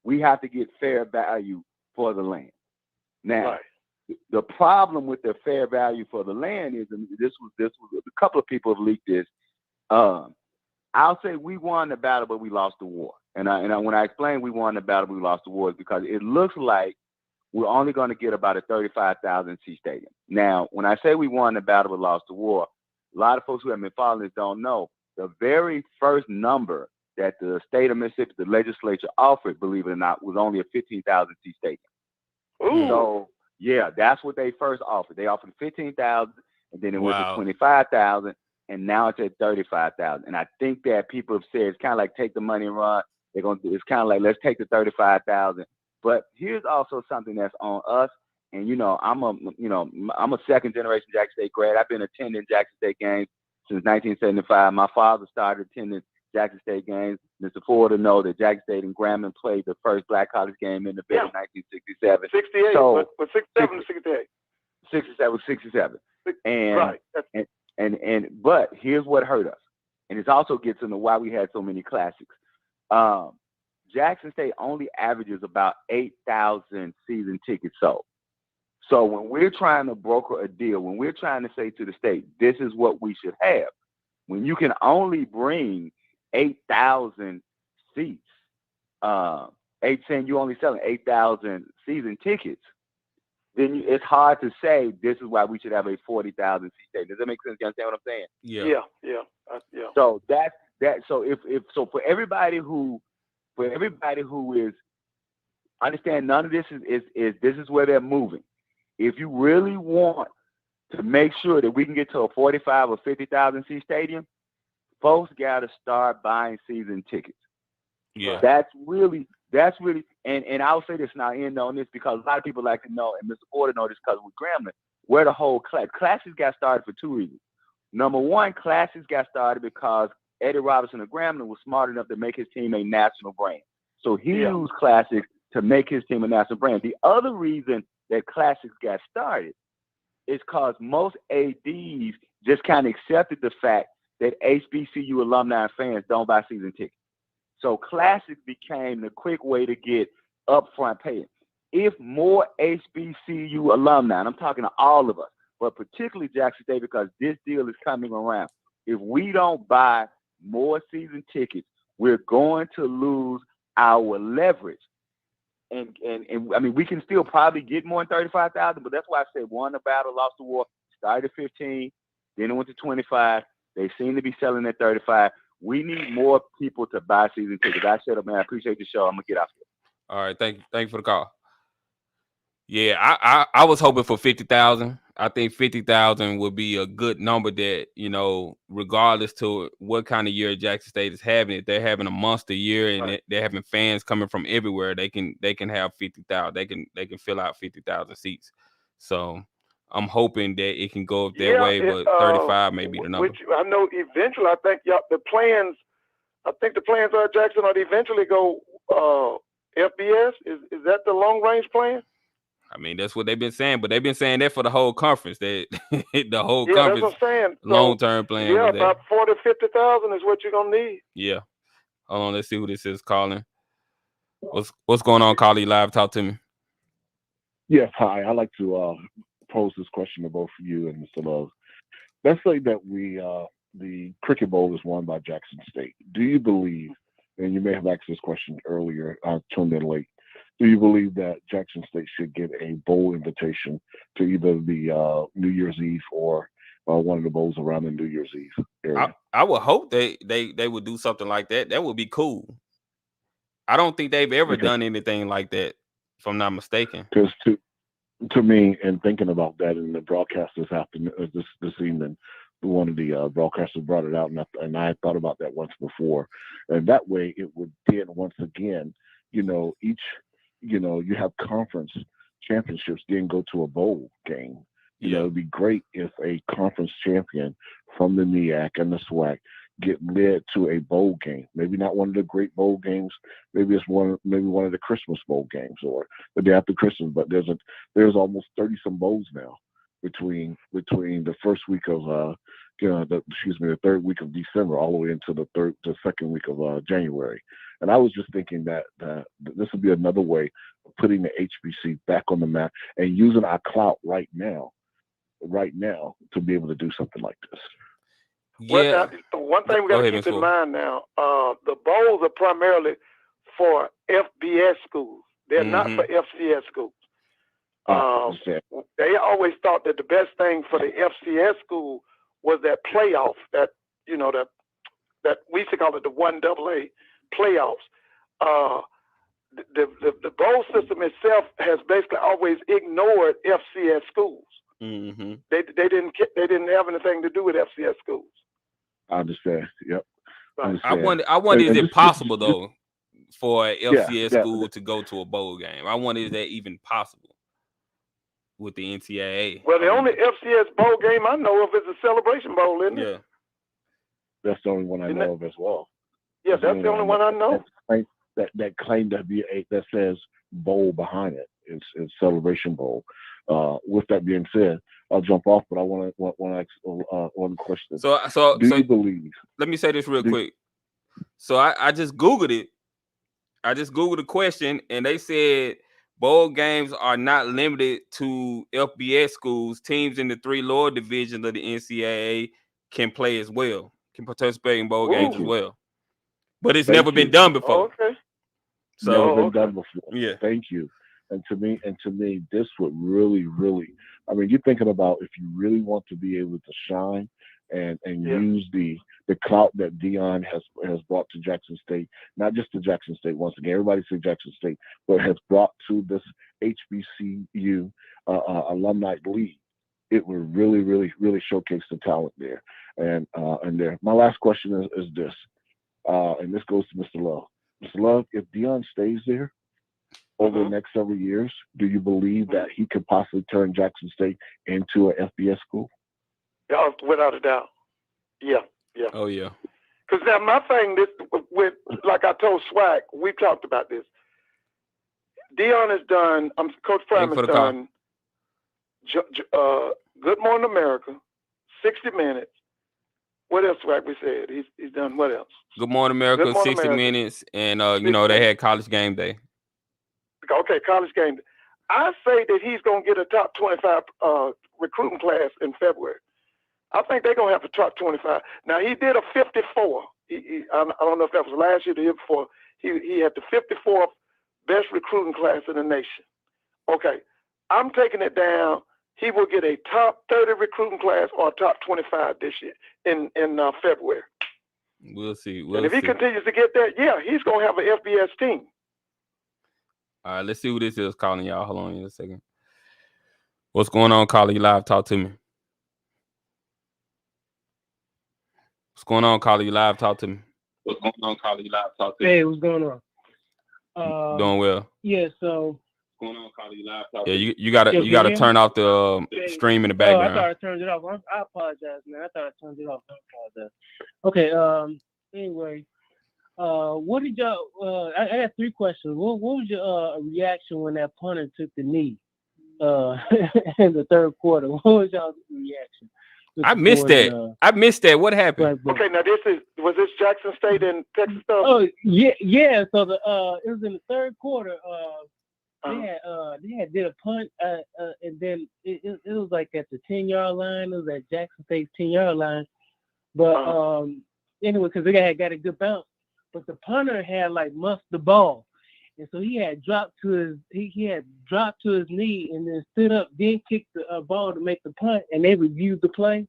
we have to get fair value for the land. Now, the problem with the fair value for the land is, and this was a couple of people have leaked this. I'll say we won the battle, but we lost the war. And when I explain we won the battle, we lost the war, is because it looks like we're only going to get about a 35,000 seat stadium. Now, when I say we won the battle, but lost the war, a lot of folks who have been following this don't know the very first number that the state of Mississippi, the legislature offered, believe it or not, was only a 15,000 seat stadium. Ooh. So yeah, that's what they first offered. They offered 15,000, and then it went to 25,000, and now it's at 35,000. And I think that people have said it's kind of like take the money and run. It's kind of like, let's take the 35,000. But here's also something that's on us. And I'm a second generation Jackson State grad. I've been attending Jackson State games since 1975. My father started attending Jackson State games. Mr. Ford will know that Jackson State and Grambling played the first black college game in the Bay in 1967. 68, so, but 67 to 68. 67. But here's what hurt us. And it also gets into why we had so many classics. Jackson State only averages about 8,000 season tickets sold. So when we're trying to broker a deal, when we're trying to say to the state, this is what we should have, when you can only bring 8,000 seats, saying you're only selling 8,000 season tickets, then it's hard to say this is why we should have a 40,000 seat stadium. Does that make sense? You understand what I'm saying? Yeah. So so for everybody who is understand, none of this is this is where they're moving. If you really want to make sure that we can get to a 45 or 50,000 seat stadium, folks got to start buying season tickets. Yeah, that's really, and I'll say this now, end on this, because a lot of people like to know, and Mr. Porter know this because with Grambling, where the whole classes got started for two reasons. Number one, classes got started because Eddie Robinson of Grambling was smart enough to make his team a national brand. So he used classics to make his team a national brand. The other reason that classics got started is because most ADs just kind of accepted the fact that HBCU alumni and fans don't buy season tickets. So Classic became the quick way to get upfront paying. If more HBCU alumni, and I'm talking to all of us, but particularly Jackson State, because this deal is coming around, if we don't buy more season tickets, we're going to lose our leverage. And I mean, we can still probably get more than 35,000, but that's why I said won the battle, lost the war, started at 15, then it went to 25. They seem to be selling at 35. We need more people to buy season tickets. I said, man, I appreciate the show. I'm going to get out here. All right. Thank you for the call. Yeah, I was hoping for 50,000. I think 50,000 would be a good number that, you know, regardless to what kind of year Jackson State is having, if they're having a monster year and they're having fans coming from everywhere, they can have 50,000. They can fill out 50,000 seats. So I'm hoping that it can go up that way, but 35 may be the number. I know eventually, I think the plans are Jackson ought to eventually go FBS. Is that the long range plan? I mean, that's what they've been saying, but they've been saying that for the whole conference. That the whole conference, that's what I'm saying. Long-term plan. Yeah, about 40,000 to 50,000 is what you're gonna need. Yeah. Hold on, let's see who this is calling. What's going on, Carly Live? Talk to me. Yes, hi. I'd like to pose this question to both of you and Mr. Love. Let's say that the Cricket Bowl is won by Jackson State. Do you believe, and you may have asked this question earlier, I tuned in late, do you believe that Jackson State should get a bowl invitation to either the New Year's Eve or one of the bowls around the New Year's Eve area? I would hope they would do something like that. That would be cool. I don't think they've ever done anything like that, if I'm not mistaken. Because to me, and thinking about that in the broadcast this afternoon, this evening, one of the broadcasters brought it out, and I had thought about that once before, and that way it would then once again, you know, you have conference championships, then go to a bowl game. You know, it'd be great if a conference champion from the NEAC and the SWAC get led to a bowl game. Maybe not one of the great bowl games. Maybe it's one of the Christmas bowl games or the day after Christmas. But there's almost 30 some bowls now between the first week of the third week of December all the way into the second week of January. And I was just thinking that this would be another way of putting the HBC back on the map and using our clout right now to be able to do something like this. Yeah. Well, one thing we got to keep in mind now, the bowls are primarily for FBS schools. They're not for FCS schools. They always thought that the best thing for the FCS school was that playoff, that we used to call it the 1AA playoffs. The bowl system itself has basically always ignored FCS schools. Mm-hmm. They didn't have anything to do with FCS schools. I understand. Yep. Right. I wonder, is it possible though for an FCS school to go to a bowl game? I wonder, is that even possible with the NCAA? Well, the only FCS bowl game I know of is the Celebration Bowl, isn't it? Yeah. That's the only one I know of as well. Yeah, that's the only one I know. That claim that says bowl behind it is Celebration Bowl. With that being said, I'll jump off, but I want to ask one question. So do you believe? Let me say this real quick. So I just Googled it. I just Googled the question, and they said bowl games are not limited to FBS schools. Teams in the 3 lower divisions of the NCAA can play as well, can participate in bowl games as well. But it's never been done before. Oh, okay. So never been done before. Yeah. Thank you. And to me, this would really, really, I mean, you're thinking about if you really want to be able to shine and use the clout that Dion has brought to Jackson State, not just to Jackson State, once again, everybody say Jackson State, but has brought to this HBCU alumni league. It would really, really, really showcase the talent there. And there. My last question is this, and this goes to Mr. Love. Mr. Love, if Dion stays there over the next several years, do you believe that he could possibly turn Jackson State into an FBS school? Yeah, without a doubt. Yeah. Oh, yeah. Because now my thing, with like I told SWAC, we talked about this. Dion has done, Coach Prime has done Good Morning America, 60 Minutes. What else, SWAC, we said? He's done what else? Good Morning America, Good Morning 60 America. Minutes, and they had College Game Day. Okay, College Game Day. I say that he's going to get a top 25 recruiting class in February. I think they're going to have a top 25. Now, he did a 54. I don't know if that was last year or the year before. He had the 54th best recruiting class in the nation. Okay, I'm taking it down. He will get a top 30 recruiting class or a top 25 this year in February. We'll see. And if he continues to get that, yeah, he's going to have an FBS team. All right, let's see who this is calling y'all. Hold on a second. What's going on, caller? You live? Talk to me. What's going on, caller? You live? Talk to me. What's going on, caller? You live? Talk to me. Hey, what's going on? Doing well. Yeah, so. What's going on, caller? You live? Talk to me. You gotta turn off the stream in the background. I thought I turned it off. I apologize, man. I thought I turned it off. I apologize. Okay. Anyway, what did y'all? I got 3 questions. What was your reaction when that punter took the knee in the third quarter? What was y'all's reaction? I missed that. I missed that. What happened? Okay, now was this Jackson State and Texas stuff? Oh yeah. So it was in the third quarter. They had did a punt, and then it was like at the 10-yard line. It was at Jackson State's 10-yard line. But anyway, because they had got a good bounce, but the punter had like muffed the ball, and so he had dropped to his knee and then stood up, then kicked the ball to make the punt, and they reviewed the play,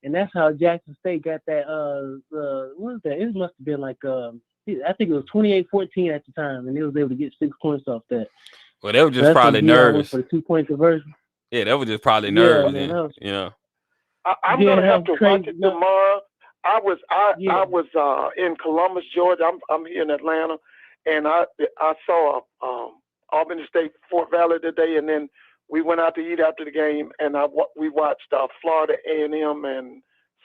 and that's how Jackson State got that. What was that? It must have been like I think it was 28-14 at the time, and they was able to get 6 points off that. Well, they were just probably nervous for the 2-point conversion. Yeah, they were just probably nervous. Man, I'm gonna have to watch it tomorrow. I was in Columbus, Georgia. I'm here in Atlanta, and I saw Albany State, Fort Valley today, and then we went out to eat after the game, and we watched Florida A&M and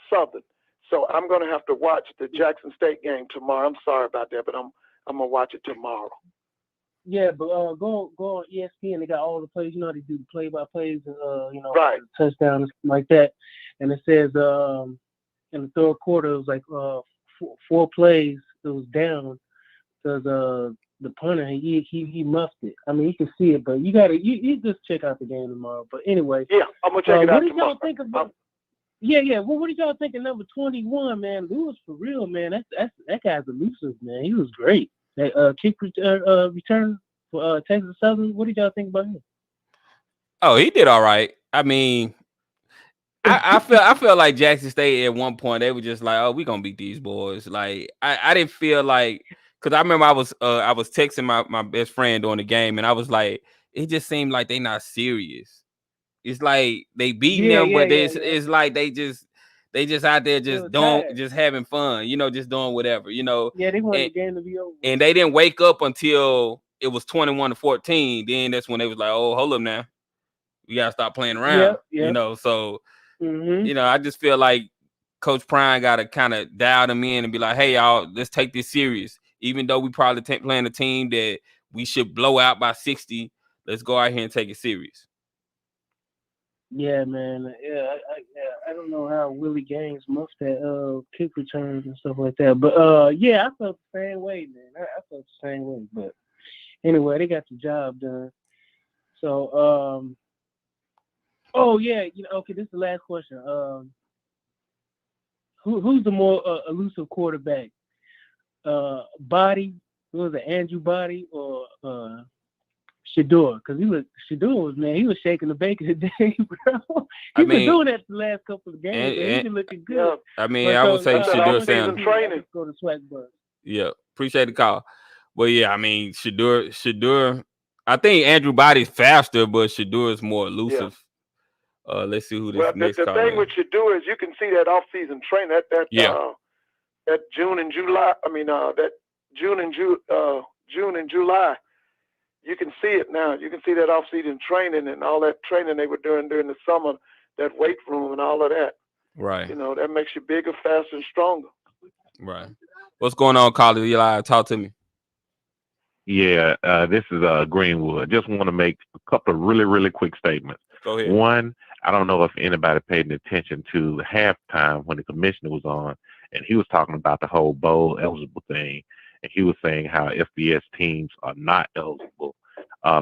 Southern. So I'm gonna have to watch the Jackson State game tomorrow. I'm sorry about that, but I'm gonna watch it tomorrow. Yeah, but go on ESPN. They got all the plays. You know, they do the play-by-plays, right. Touchdown and stuff like that. And it says in the third quarter, it was like 4 plays. It was down because the punter he muffed it. I mean, you can see it, but you just check out the game tomorrow. But anyway, yeah, I'm gonna check it out tomorrow. What did y'all think about? Yeah. Well, what did y'all think of number 21, man? Lewis for real, man. That guy's elusive, man. He was great. That kick return for Texas Southern. What did y'all think about him? Oh, he did all right. I mean, I feel like Jackson State at one point they were just like, oh, we gonna beat these boys. Like I didn't feel like, because I remember I was texting my best friend during the game, and I was like, it just seemed like they not serious. It's like they beating them, but it's like they just out there just having fun, just doing whatever, Yeah, they wanted the game to be over. And they didn't wake up until it was 21-14. Then that's when they was like, oh, hold up now. We gotta stop playing around. Yep. So I just feel like Coach Prime gotta kind of dial them in and be like, hey, y'all, let's take this serious. Even though we probably playing a team that we should blow out by 60, let's go out here and take it serious. Yeah, man. Yeah, I don't know how Willie Gaines muffed that kick returns and stuff like that. But I felt the same way, man. I felt the same way. But anyway, they got the job done. So okay, this is the last question. Who's the more elusive quarterback? Body, was it Andrew Body or Shador? Because he was shaking the bacon today, bro. He's been doing that the last couple of games. He's been looking good. I mean, I would say Shador sounds training. Go to SWAC bus. Yeah, appreciate the call. Well, yeah, I mean, Shador. I think Andrew Body's faster, but Shador is more elusive. Yeah. Let's see who this next the caller thing with Shador is you can see that off-season training, that June and July. I mean, that June and July. You can see it now. You can see that off-season training and all that training they were doing during the summer, that weight room and all of that. Right. That makes you bigger, faster, and stronger. Right. What's going on, caller? You live? Talk to me. Yeah, this is Greenwood. Just want to make a couple of really, really quick statements. Go ahead. One, I don't know if anybody paid attention to halftime when the commissioner was on, and he was talking about the whole bowl eligible thing, and he was saying how FBS teams are not eligible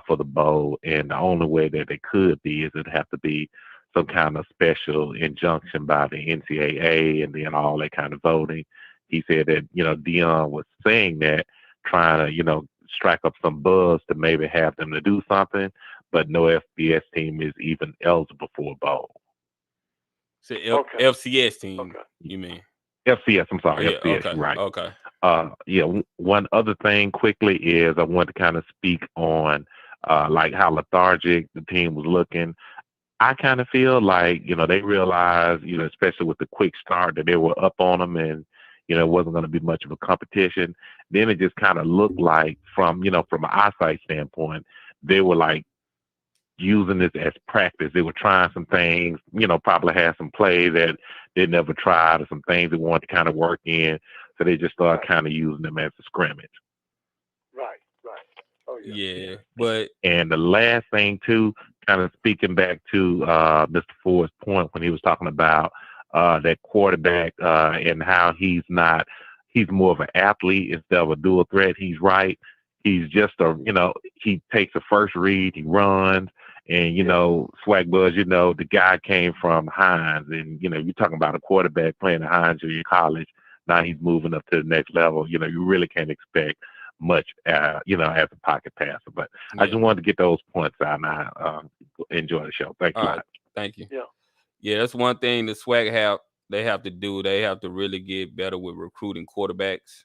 for the bowl, and the only way that they could be is it'd have to be some kind of special injunction by the NCAA and then all that kind of voting. He said that, Dion was saying that, trying to, strike up some buzz to maybe have them to do something, but no FBS team is even eligible for a bowl. So FCS team, you mean? FCS, I'm sorry, yeah, FCS, okay, right. Okay. One other thing quickly is I want to kind of speak on like how lethargic the team was looking. I kind of feel like, they realized, especially with the quick start, that they were up on them and, it wasn't going to be much of a competition. Then it just kind of looked like from an eyesight standpoint, they were like using this as practice. They were trying some things, probably had some play that they never tried or some things they wanted to kind of work in. So they just started kind of using them as a scrimmage. Right. Oh, yeah. But and the last thing too, kind of speaking back to Mr. Ford's point when he was talking about that quarterback and how he's more of an athlete instead of a dual threat. He's right. He's just he takes a first read, he runs, and SWAC Buzz, the guy came from Hines, and you're talking about a quarterback playing at Hines Junior College. Now he's moving up to the next level. You really can't expect much, as a pocket passer. But I just wanted to get those points out, and I enjoy the show. Thanks a lot. Thank you. Yeah, that's one thing the SWAC have to do. They have to really get better with recruiting quarterbacks.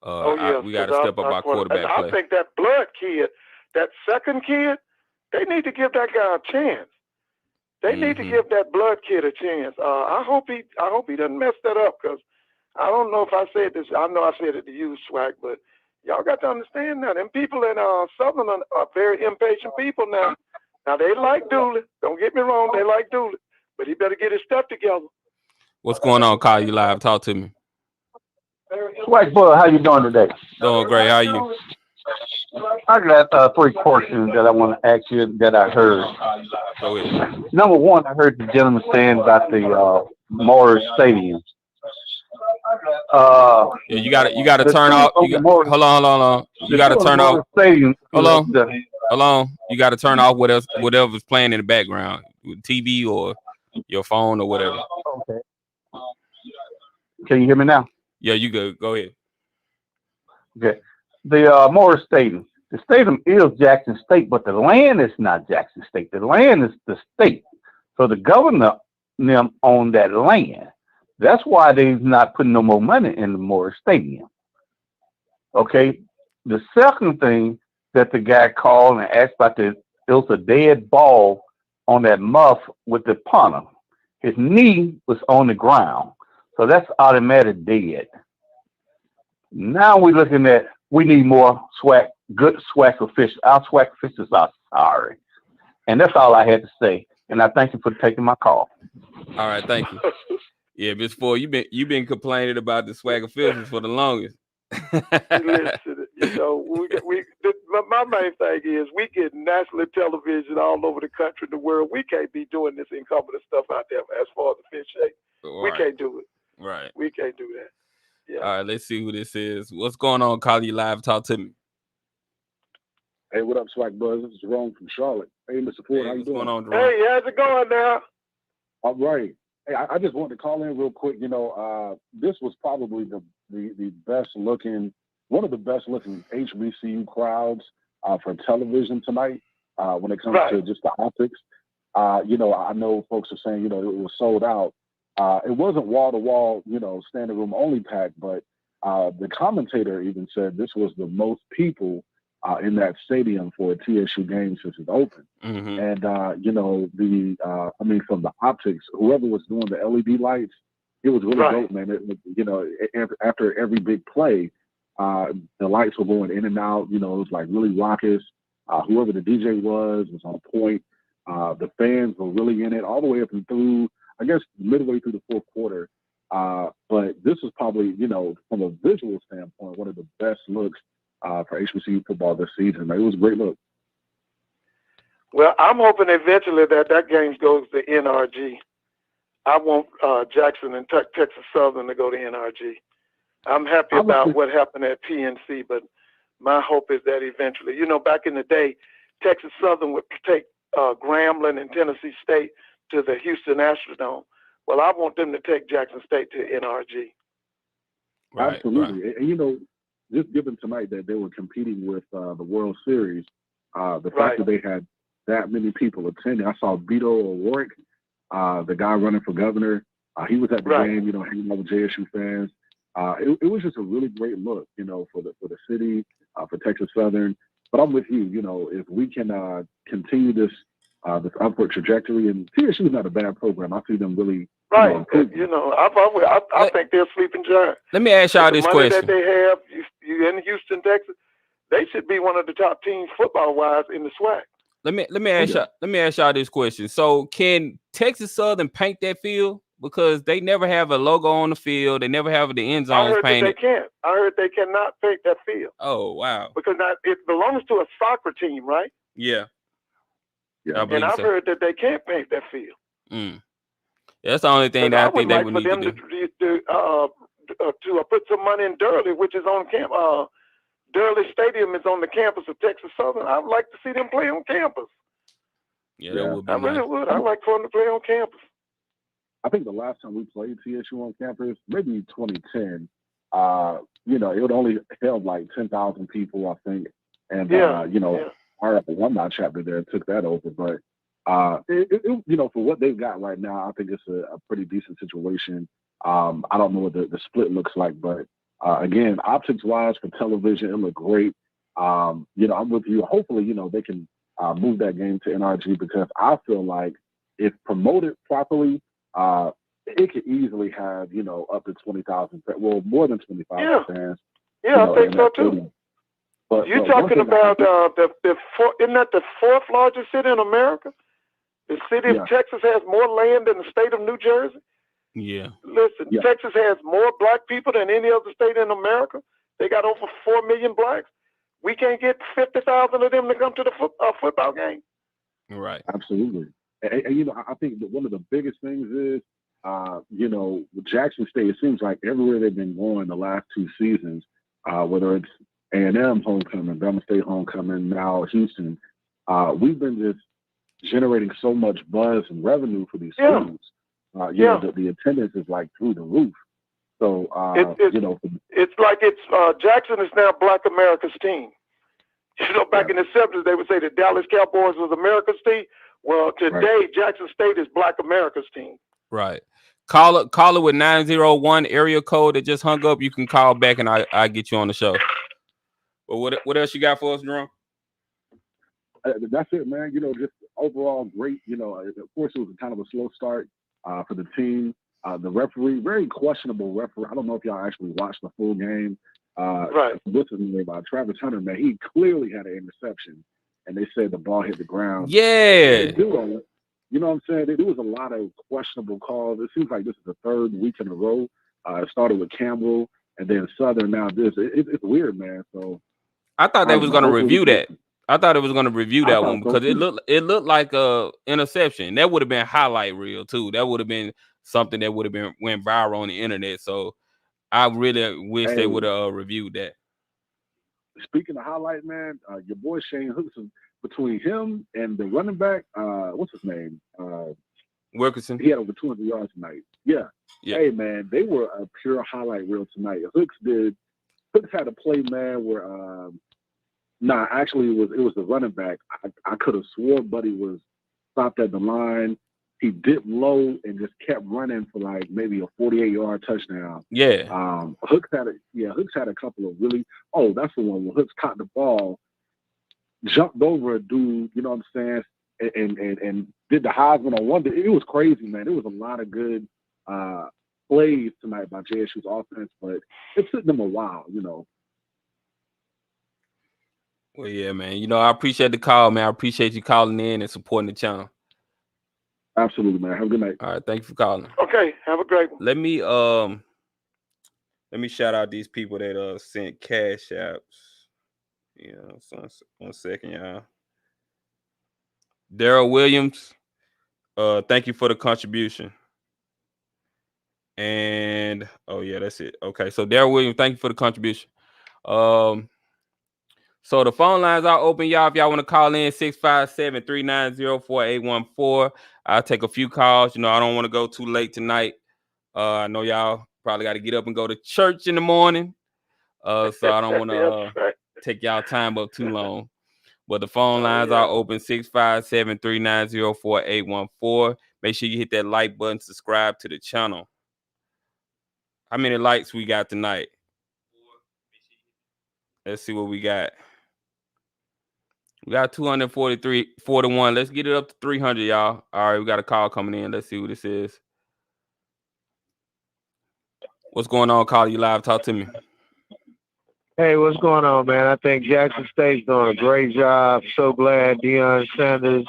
We got to step up our quarterback play. I think that Blood kid, that second kid, they need to give that guy a chance. They need to give that Blood kid a chance. I hope he doesn't mess that up, because I don't know if I said this. I know I said it to you, SWAC, but y'all got to understand that. And people in Southern are very impatient people now. Now, they like Dooley. Don't get me wrong. They like Dooley. But he better get his stuff together. What's going on, Call You Live? Talk to me. SWAC Bud, how you doing today? Doing great. How are you? I got 3 questions that I want to ask you that I heard. Go ahead. Number one, I heard the gentleman saying about the Morris Stadium. You got to turn off. Hold on. You got to turn off. Hold on. You got to turn off whatever's playing in the background, TV or your phone or whatever. Okay. Can you hear me now? Yeah, you good. Go ahead. Okay. The Morris Stadium. The stadium is Jackson State, but the land is not Jackson State. The land is the state. So the governor them own that land. That's why they're not putting no more money in the Morris Stadium. Okay. The second thing that the guy called and asked about, it was a dead ball on that muff with the punter. His knee was on the ground. So that's automatic dead. Now we're looking at, we need more SWAC, good SWAC officials. Our SWAC officials are sorry. And that's all I had to say. And I thank you for taking my call. All right, thank you. Yeah, Ms. Ford, you've been complaining about the SWAC officials for the longest. Listen, my main thing is we get national television all over the country and the world. We can't be doing this incompetent stuff out there as far as the fish shape. Right. We can't do it. Right. We can't do that. Yeah. All right, let's see who this is. What's going on, Call You Live? Talk to me. Hey, what up, SWAC Buzz? This is Jerome from Charlotte. Hey, Mr. Ford, how you doing? What's going on, Jerome? Hey, how's it going now? All right. Hey, I just wanted to call in real quick. This was probably the best looking, one of the best looking HBCU crowds for television tonight when it comes to just the optics. I know folks are saying, it was sold out. It wasn't wall to wall, standing room only packed, but the commentator even said this was the most people in that stadium for a TSU game since it's open. Mm-hmm. And, from the optics, whoever was doing the LED lights, it was really dope, man. After every big play, the lights were going in and out, it was like really raucous. Whoever the DJ was on point. The fans were really in it all the way up and through, I guess, midway through the fourth quarter. But this was probably, from a visual standpoint, one of the best looks for HBCU football this season. It was a great look. Well, I'm hoping eventually that game goes to NRG. I want Jackson and Texas Southern to go to NRG. I'm happy about what happened at PNC, but my hope is that eventually, back in the day, Texas Southern would take Grambling and Tennessee State to the Houston Astrodome. Well, I want them to take Jackson State to NRG. Right, absolutely. Right. And, just given tonight that they were competing with the World Series, the fact that they had that many people attending. I saw Beto O'Rourke, the guy running for governor. He was at the game, hanging out with JSU fans. It was just a really great look, for the city, for Texas Southern. But I'm with you. If we can continue this upward trajectory, and TSU is not a bad program. I see them really. Right. I think they're sleeping giant. Let me ask y'all this question. The money that they have, you in Houston, Texas, they should be one of the top teams football-wise in the SWAC. Let me ask y'all this question. So can Texas Southern paint that field? Because they never have a logo on the field. They never have the end zones painted. They can't. I heard they cannot paint that field. Oh, wow. Because it belongs to a soccer team, right? Yeah. And I've heard that they can't paint that field. Mm. That's the only thing that I think they would need to do. To put some money in Durley, which is on campus. Durley Stadium is on the campus of Texas Southern. I'd like to see them play on campus. Yeah, that would be I really would. I'd like for them to play on campus. I think the last time we played TSU on campus, maybe 2010, it would only held like 10,000 people, I think. And, our alumni chapter there took that over. But, for what they've got right now, I think it's a pretty decent situation. I don't know what the split looks like, but, again, optics-wise for television, it looked great. I'm with you. Hopefully, they can move that game to NRG because I feel like if promoted properly, it could easily have, up to 20,000, well, more than 25 fans. Yeah, I think so too. But you're talking about isn't that the fourth largest city in America? The city of Texas has more land than the state of New Jersey. Yeah. Listen, Texas has more black people than any other state in America. They got over 4 million blacks. We can't get 50,000 of them to come to the football game. Right. Absolutely. And I think that one of the biggest things is, with Jackson State, it seems like everywhere they've been going the last 2 seasons, whether it's A&M homecoming, Bama State homecoming, now Houston, we've been just generating so much buzz and revenue for these schools. The attendance is like through the roof. So, it's like Jackson is now Black America's team. Back in the 70s, they would say the Dallas Cowboys was America's team. Well, today, Jackson State is Black America's team. Right. Call it with 901 area code that just hung up. You can call back and I get you on the show. But what else you got for us, Jerome? That's it, man. Just overall great. Of course, it was kind of a slow start for the team. The referee, very questionable referee. I don't know if y'all actually watched the full game. What's his name? Travis Hunter, man. He clearly had an interception, and they said the ball hit the ground. Yeah. You know what I'm saying? There was a lot of questionable calls. It seems like this is the 3rd week in a row. It started with Campbell and then Southern. Now this. It's weird, man. So I thought they was going to review that. I thought it was going to review that one because it looked like a interception. That would have been highlight reel too. That would have been something that would have went viral on the internet. So I really wish they would have reviewed that. Speaking of highlight, man, your boy Shane Hookson, between him and the running back, what's his name? Wilkerson. He had over 200 yards tonight. Yeah. Hey, man, they were a pure highlight reel tonight. Hooks had a play, man, where actually it was the running back. I could have swore Buddy was stopped at the line. He dipped low and just kept running for like maybe a 48-yard touchdown. Yeah. Hooks had a couple of really. Oh, that's the one where Hooks caught the ball, jumped over a dude. You know what I'm saying? And did the Heisman on one. It was crazy, man. There was a lot of good plays tonight by JSU's offense, but it took them a while, Well, yeah, man. I appreciate the call, man. I appreciate you calling in and supporting the channel. Absolutely, man. Have a good night. All right, thank you for calling. Okay, have a great one. Let me shout out these people that sent cash apps. So one second, y'all. Daryl Williams, thank you for the contribution. And that's it. Okay, so Daryl Williams, thank you for the contribution. So the phone lines are open, y'all. If y'all want to call in, 657-390-4814. I'll take a few calls. I don't want to go too late tonight. I know y'all probably got to get up and go to church in the morning. So I don't want to take y'all time up too long. But the phone lines are open, 657-390-4814. Make sure you hit that like button, subscribe to the channel. How many likes we got tonight? Let's see what we got. We got 241. Let's get it up to 300, y'all. All right, we got a call coming in. Let's see who this is. What's going on, Caller? You live? Talk to me. Hey, what's going on, man? I think Jackson State's doing a great job. So glad Deion Sanders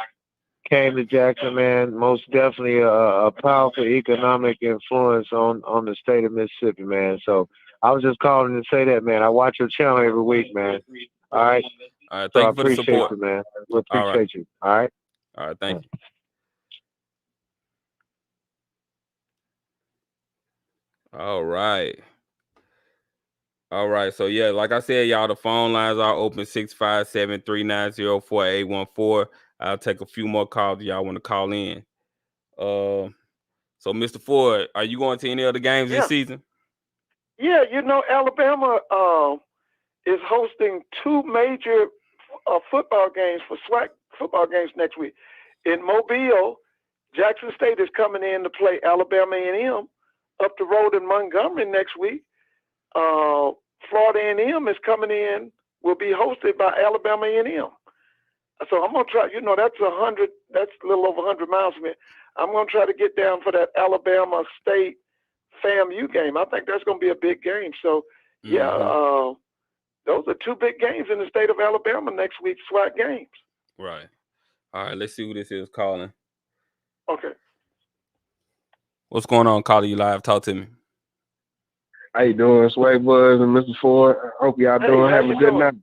came to Jackson, man. Most definitely a powerful economic influence on the state of Mississippi, man. So I was just calling to say that, man. I watch your channel every week, man. All right. All right. So Thank you for the support, you, man. We appreciate you. All right. All right. Thank you. All right. So yeah, like I said, y'all, the phone lines are open, 657-390-4814. I'll take a few more calls if y'all want to call in. So Mr. Ford, are you going to any other games this season? Yeah, Alabama is hosting two major football games for SWAC football games next week. In Mobile, Jackson State is coming in to play Alabama A&M. Up the road in Montgomery next week, Florida A&M is coming in, will be hosted by Alabama A&M. So I'm going to try, that's a little over 100 miles from here. I'm going to try to get down for that Alabama State FAMU game. I think that's going to be a big game. So, those are two big games in the state of Alabama next week, SWAC games. Right. All right, let's see who this is calling. Okay. What's going on, Caller? You live? Talk to me. How you doing, Swag Buzz and Mr. Ford? I hope y'all having a good night.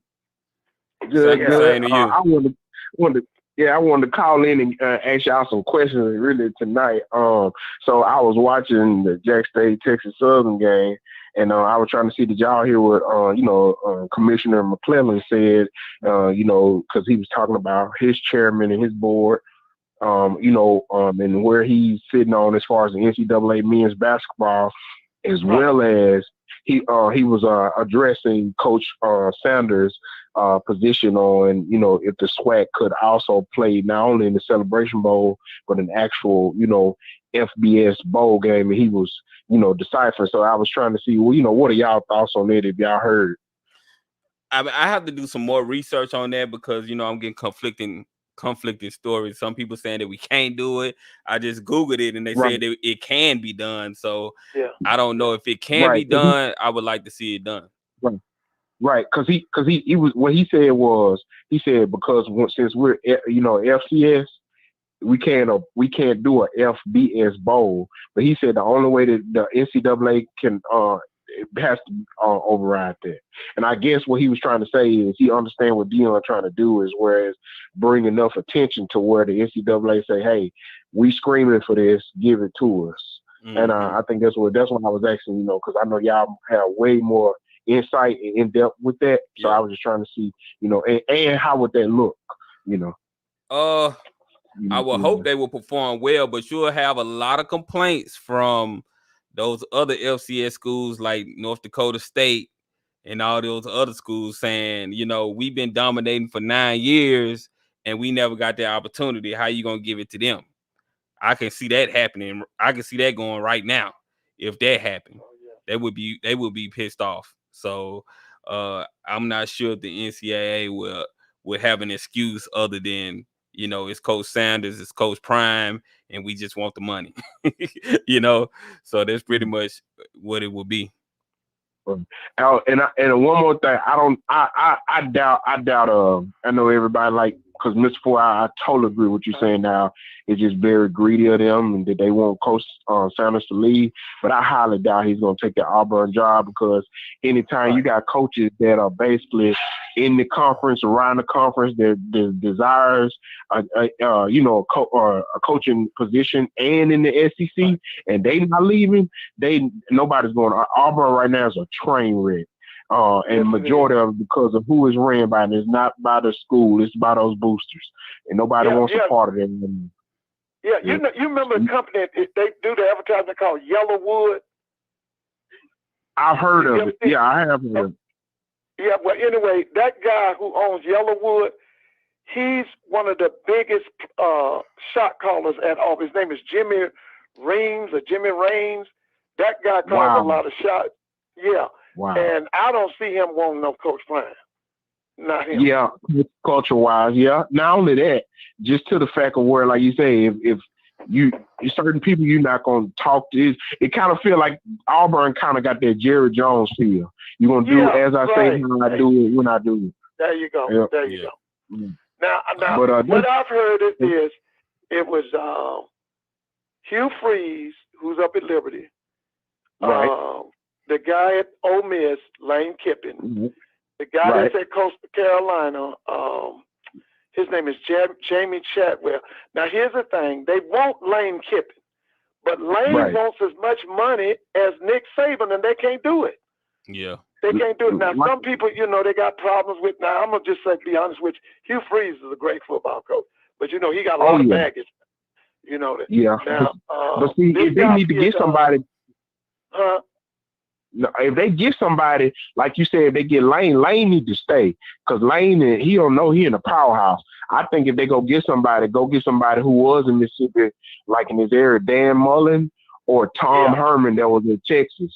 Good. Same to you. I wanted to call in and ask y'all some questions really tonight. So I was watching the Jack State Texas Southern game, and I was trying to see, did y'all hear what Commissioner McClellan said? Because he was talking about his chairman and his board. And where he's sitting on as far as the NCAA men's basketball, as well as he was addressing Coach Sanders' position on, if the SWAC could also play not only in the Celebration Bowl, but an actual, FBS bowl game. And he was, deciphering. So I was trying to see, what are y'all thoughts on it if y'all heard? I have to do some more research on that because, I'm getting conflicting stories. Some people saying that we can't do it. I just Googled it and they said that it can be done. So I don't know if it can be done. I would like to see it done. Right. Because he was, what he said was, because since we're, FCS, we can't do a FBS bowl. But he said the only way that the NCAA can, it has to override that. And I guess what he was trying to say is he understands what Deion trying to do is whereas bring enough attention to where the NCAA say, hey, we screaming for this, give it to us. Mm-hmm. And I think that's what I was asking, because I know y'all have way more insight and in depth with that. So I was just trying to see, and how would that look, I would hope they will perform well, but you'll have a lot of complaints from those other FCS schools like North Dakota State and all those other schools saying, we've been dominating for 9 years and we never got that opportunity. How you going to give it to them? I can see that happening. I can see that going right now. If that happened, they would be pissed off. So I'm not sure if the NCAA will have an excuse other than, it's Coach Sanders, it's Coach Prime, and we just want the money, So that's pretty much what it will be. And one more thing, I doubt. I know everybody because Mr. Ford, I totally agree with what you're saying. Now it's just very greedy of them, and that they want Coach Sanders to leave. But I highly doubt he's going to take the Auburn job because anytime you got coaches that are basically in the conference, around the conference, that desires a coaching position and in the SEC, and they not leaving, nobody's going. Auburn right now is a train wreck. And majority of it because of who is ran by, and it's not by the school, it's by those boosters, and nobody wants a part of it anymore. Yeah, you remember a company they do the advertising called Yellowwood? I've heard of it. Yeah, I have heard of it. Yeah, well, anyway, that guy who owns Yellowwood, he's one of the biggest shot callers at Auburn. His name is Jimmy Raines. That guy calls a lot of shots. Yeah. Wow. And I don't see him wanting no Coach Prime. Not him. Yeah, culture-wise, yeah. Not only that, just to the fact of where, like you say, if you certain people you're not going to talk to, it kind of feel like Auburn kind of got that Jerry Jones feel. You're going to do as I say, when I do it, when I do it. There you go. Yep. There you go. Yeah. Now but, what I've heard is it was Hugh Freeze, who's up at Liberty. Right. The guy at Ole Miss, Lane Kiffin. Mm-hmm. The guy that's at Coastal Carolina, his name is Jamie Chadwell. Now, here's the thing. They want Lane Kiffin, but Lane wants as much money as Nick Saban, and they can't do it. Yeah. They can't do it. Now, some people, they got problems with. Now, I'm going to just be honest with you. Hugh Freeze is a great football coach, but, he got a lot of baggage. You know that. Yeah. Now, but see, if they need to get somebody. No, if they get somebody, like you said, if they get Lane need to stay. Because Lane, he don't know he in a powerhouse. I think if they go get somebody who was in Mississippi, like in this area, Dan Mullen or Tom Herman that was in Texas.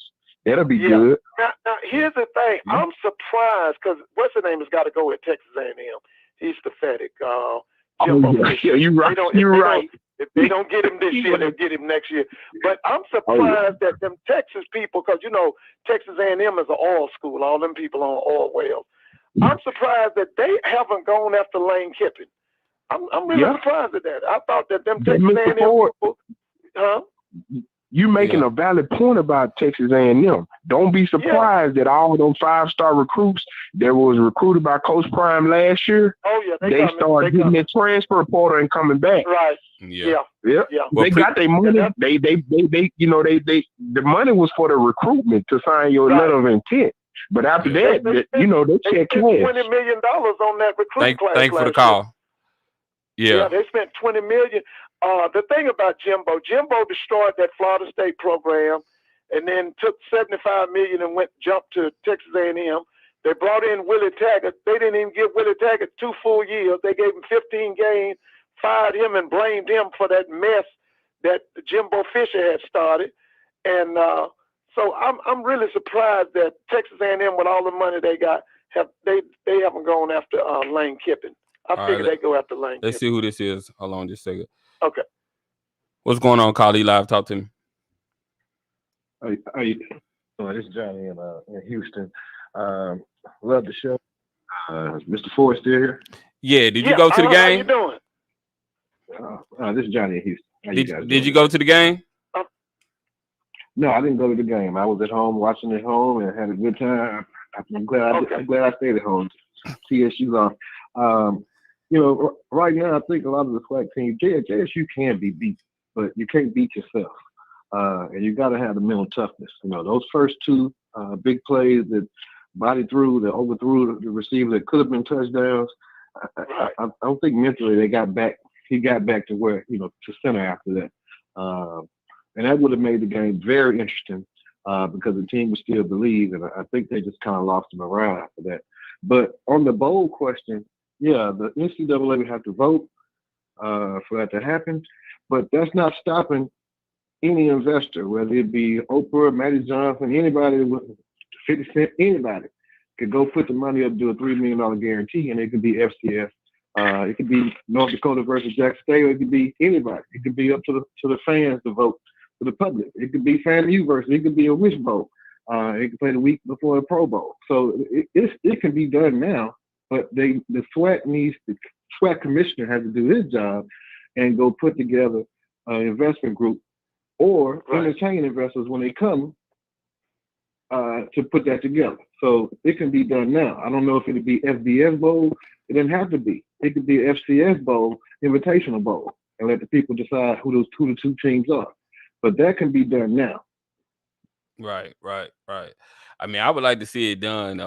That'll be good. Now, here's the thing. I'm surprised because what's the name has got to go with Texas A&M. He's pathetic. Jimbo yeah, you're right. You're right. If they don't get him this year, they'll get him next year. But I'm surprised that them Texas people, because, Texas A&M is an oil school. All them people on oil wells. I'm surprised that they haven't gone after Lane Kiffin. I'm really surprised at that. I thought that them Texas A&M people, You making a valid point about Texas A&M. Don't be surprised that all those 5-star recruits that was recruited by Coach Prime last year, they started hitting their transfer portal and coming back. Right. Yeah. Well, they got their money. They the money was for the recruitment to sign your letter of intent. But after that, they check cash. $20 million on that recruit class. Thanks for the call. Yeah, they spent $20 million. The thing about Jimbo destroyed that Florida State program, and then took $75 million and jumped to Texas A&M. They brought in Willie Taggart. They didn't even give Willie Taggart 2 full years. They gave him 15 games, fired him, and blamed him for that mess that Jimbo Fisher had started. And so I'm really surprised that Texas A&M, with all the money they got, they haven't gone after Lane Kiffin. I figured they go after Lane. Let's see who this is. Hold on just a second. Okay. What's going on, Carly Live? Talk to me. This is Johnny in Houston. Love the show. Mr. Ford still here? Yeah. Did you go to the game? How you doing? This is Johnny in Houston. Did you go to the game? No, I didn't go to the game. I was at home watching at home and had a good time. I'm glad I stayed at home. TSU's on. Right now I think a lot of the SWAC teams, JSU can be beat, but you can't beat yourself. And you got to have the mental toughness. Those first 2 big plays that overthrew the receiver that could have been touchdowns. I don't think mentally he got back to where, to center after that. And that would have made the game very interesting because the team would still believe. And I think they just kind of lost the morale after that. But on the bowl question, the NCAA would have to vote for that to happen. But that's not stopping any investor, whether it be Oprah, Matty Johnson, anybody with 50 cents, anybody could go put the money up, do a $3 million guarantee, and it could be FCS. It could be North Dakota versus Jackson State, or it could be anybody. It could be up to the fans to vote, to the public. It could be FAMU versus, it could be a wish bowl. It could play the week before the Pro Bowl. So it can be done now, but the SWAC commissioner has to do his job and go put together an investment group or entertain investors when they come to put that together. So it can be done now. I don't know if it'll be FBS Bowl. It doesn't have to be. It could be FCS Bowl, Invitational Bowl, and let the people decide who the two teams are. But that can be done now. Right. I mean, I would like to see it done.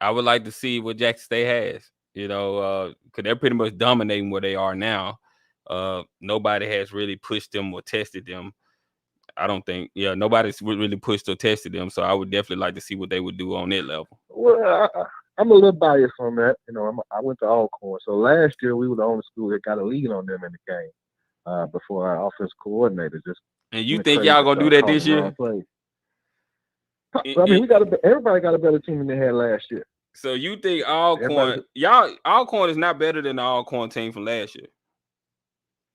I would like to see what Jackson State has. Because they're pretty much dominating where they are now. Nobody has really pushed them or tested them. I don't think. Yeah, nobody's really pushed or tested them. So I would definitely like to see what they would do on that level. Well, I'm a little biased on that. I went to Alcorn. So last year we were the only school that got a lead on them in the game before our offensive coordinator just. And you think y'all gonna do that this year? I mean, everybody got a better team than they had last year. So you think Alcorn is not better than the Alcorn team from last year?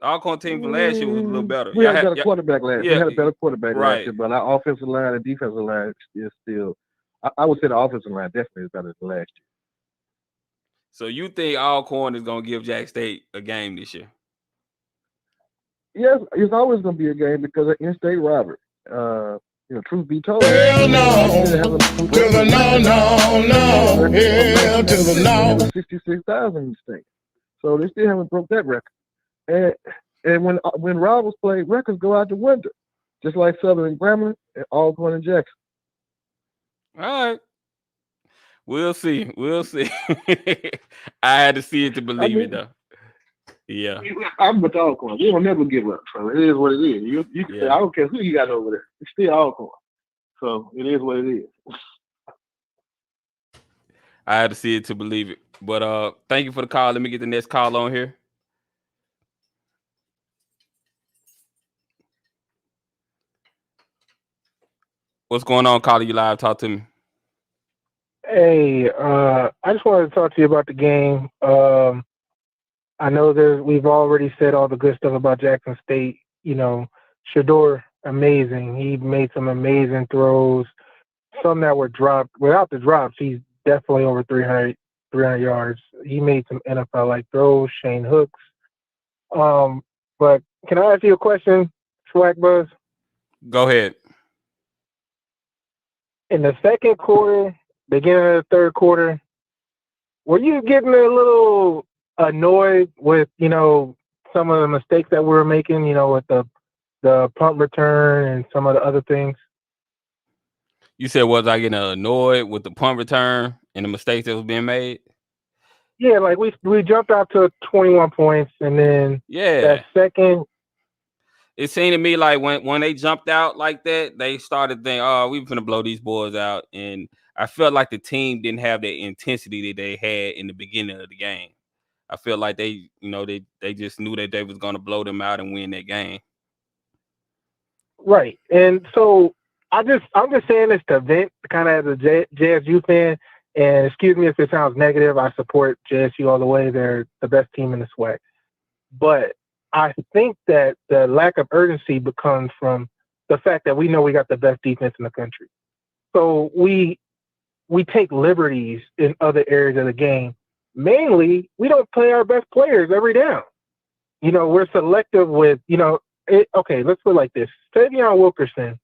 The Alcorn team from last year was a little better. We had a better quarterback last year. We had a better quarterback right. last year, but our offensive line and defensive line is still. I would say the offensive line definitely is better than last year. So you think Alcorn is gonna give Jack State a game this year? Yes, it's always gonna be a game because of in-state rivalry. Truth be told. Hell no. To the no. Hell to the no. 66,000 in the state. So they still haven't broke that record. And when rivals play, records go out the window. Just like Southern and Grambling and Alcorn and Jackson. All right. We'll see. I had to see it to believe it though. Yeah. I'm with Alcorn. We don't never give up. So it is what it is. You can say, I don't care who you got over there. It's still Alcorn. So it is what it is. I had to see it to believe it. But thank you for the call. Let me get the next call on here. What's going on, caller? You live? Talk to me. Hey, I just wanted to talk to you about the game. I know we've already said all the good stuff about Jackson State. Shador, amazing. He made some amazing throws. Some that were dropped. Without the drops, he's definitely over 300 yards. He made some NFL-like throws, Shane hooks. But can I ask you a question, SWAC Buzz? Go ahead. In the second quarter, beginning of the third quarter, were you getting a little annoyed with, some of the mistakes that we were making, with the punt return and some of the other things? You said, was I getting annoyed with the punt return and the mistakes that was being made? Yeah, like we jumped out to 21 points, and then that second. It seemed to me like when they jumped out like that, they started thinking, oh, we're going to blow these boys out. And I felt like the team didn't have the intensity that they had in the beginning of the game. I feel like they just knew that they was going to blow them out and win that game. Right. And so I'm just saying this to vent kind of as a JSU fan. And excuse me if it sounds negative. I support JSU all the way. They're the best team in the SWAC. But I think that the lack of urgency becomes from the fact that we know we got the best defense in the country. So we take liberties in other areas of the game. Mainly, we don't play our best players every down. We're selective with, okay, let's put it like this. Savion Wilkerson,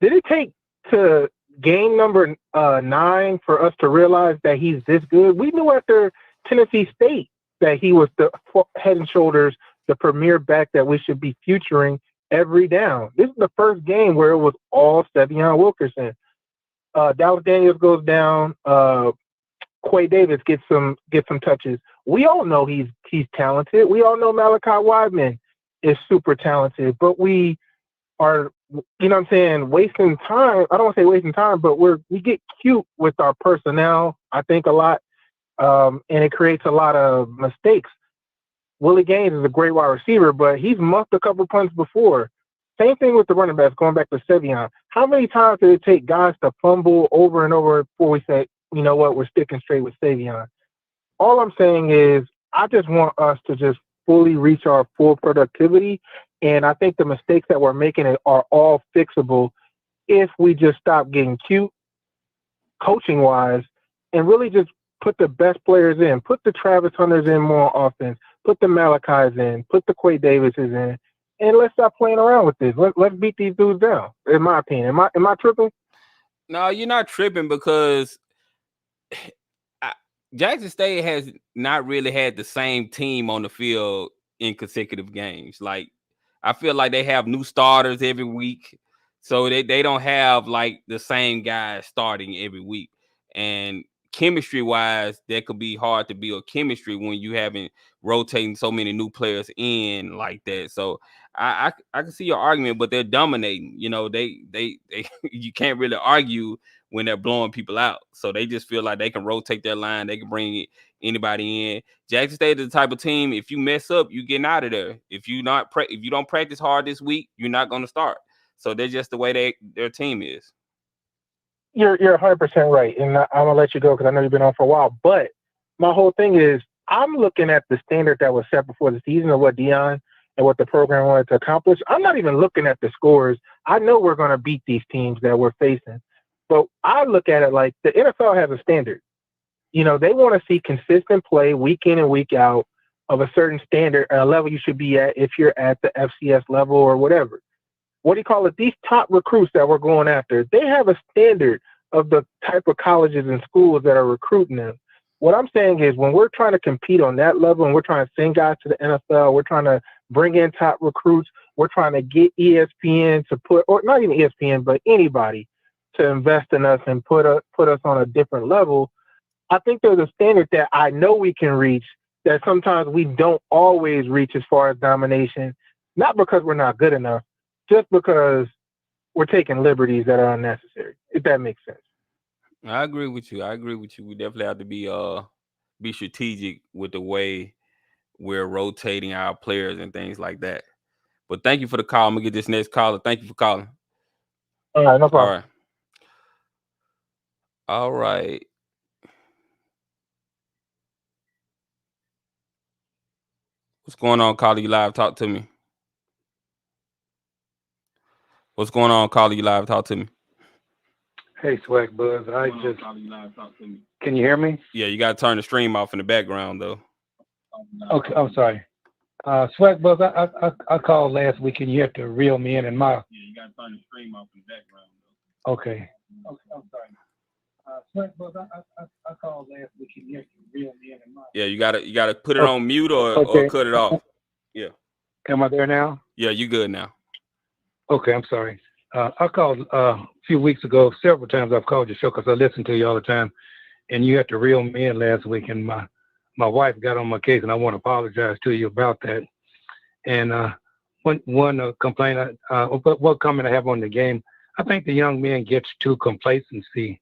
did it take to game number 9 for us to realize that he's this good? We knew after Tennessee State that he was the head and shoulders, the premier back that we should be futuring every down. This is the first game where it was all Savion Wilkerson. Dallas Daniels goes down. Quay Davis gets some touches. We all know he's talented. We all know Malachi Wideman is super talented, but we are, wasting time. I don't want to say wasting time, but we get cute with our personnel, I think, a lot, and it creates a lot of mistakes. Willie Gaines is a great wide receiver, but he's muffed a couple punts before. Same thing with the running backs, going back to Savion. How many times did it take guys to fumble over and over before we said, you know what, we're sticking straight with Savion? All I'm saying is I just want us to just fully reach our full productivity, and I think the mistakes that we're making are all fixable if we just stop getting cute coaching-wise and really just put the best players in. Put the Travis Hunters in more offense. Put the Malachis in. Put the Quay Davises in. And let's stop playing around with this. Let's beat these dudes down, in my opinion. Am I tripping? No, you're not tripping because Jackson State has not really had the same team on the field in consecutive games. Like, I feel like they have new starters every week, so they don't have like the same guys starting every week. And chemistry wise, that could be hard to build chemistry when you haven't rotating so many new players in like that. So I can see your argument, but they're dominating. You know, they you can't really argue when they're blowing people out. So they just feel like they can rotate their line. They can bring anybody in. Jackson State is the type of team, if you mess up, you getting out of there. If you don't practice hard this week, you're not going to start. So they're just the way their team is. You're 100% right, and I'm gonna let you go because I know you've been on for a while. But my whole thing is, I'm looking at the standard that was set before the season of what Deion and what the program wanted to accomplish. I'm not even looking at the scores. I know we're gonna beat these teams that we're facing, but I look at it like the NFL has a standard. You know, they want to see consistent play week in and week out of a certain standard, a level you should be at if you're at the FCS level or whatever. What do you call it? These top recruits that we're going after, they have a standard of the type of colleges and schools that are recruiting them. What I'm saying is when we're trying to compete on that level and we're trying to send guys to the NFL, we're trying to bring in top recruits, we're trying to get ESPN to put, or not even ESPN, but anybody to invest in us and put us on a different level. I think there's a standard that I know we can reach that sometimes we don't always reach as far as domination, not because we're not good enough, just because we're taking liberties that are unnecessary, if that makes sense. I agree with you. We definitely have to be strategic with the way we're rotating our players and things like that. But thank you for the call. I'm gonna get this next caller. Thank you for calling. All right, no problem. All right. What's going on, caller? You live? Talk to me. What's going on, caller? You live? Talk to me. Hey, SWAC Buzz. Can you hear me? Yeah, you gotta turn the stream off in the background though. Okay, I'm sorry. SWAC Buzz, I called last week and you had to reel me in and my. Yeah, you gotta turn the stream off in the background though. Okay, I'm sorry. SWAC Buzz, I called last week and you had to reel me in and my. Yeah, you gotta put it on mute or cut it off. Yeah. Am I there now? Yeah, you good now. Okay, I'm sorry. I called a few weeks ago. Several times I've called your show because I listen to you all the time, and you had to reel me in last week, and my wife got on my case, and I want to apologize to you about that. And one complaint, what comment I have on the game, I think the young men gets too complacency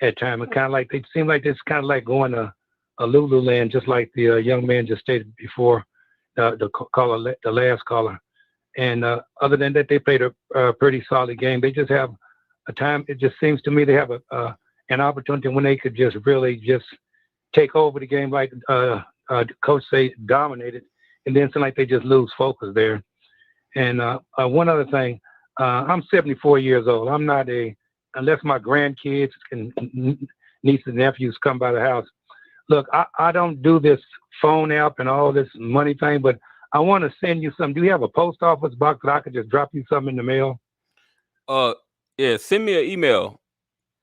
at times. It kind of like they seem like it's kind of like going to a Lululand, just like the young man just stated before, the caller, the last caller. And other than that, they played a pretty solid game. They just have a time. It just seems to me they have an opportunity when they could just really just take over the game, like Coach say, dominated, and then seem like they just lose focus there. And one other thing, I'm 74 years old. I'm not unless my grandkids and nieces and nephews come by the house. Look, I don't do this phone app and all this money thing, but I want to send you something. Do you have a post office box that I could just drop you something in the mail? Yeah, send me an email.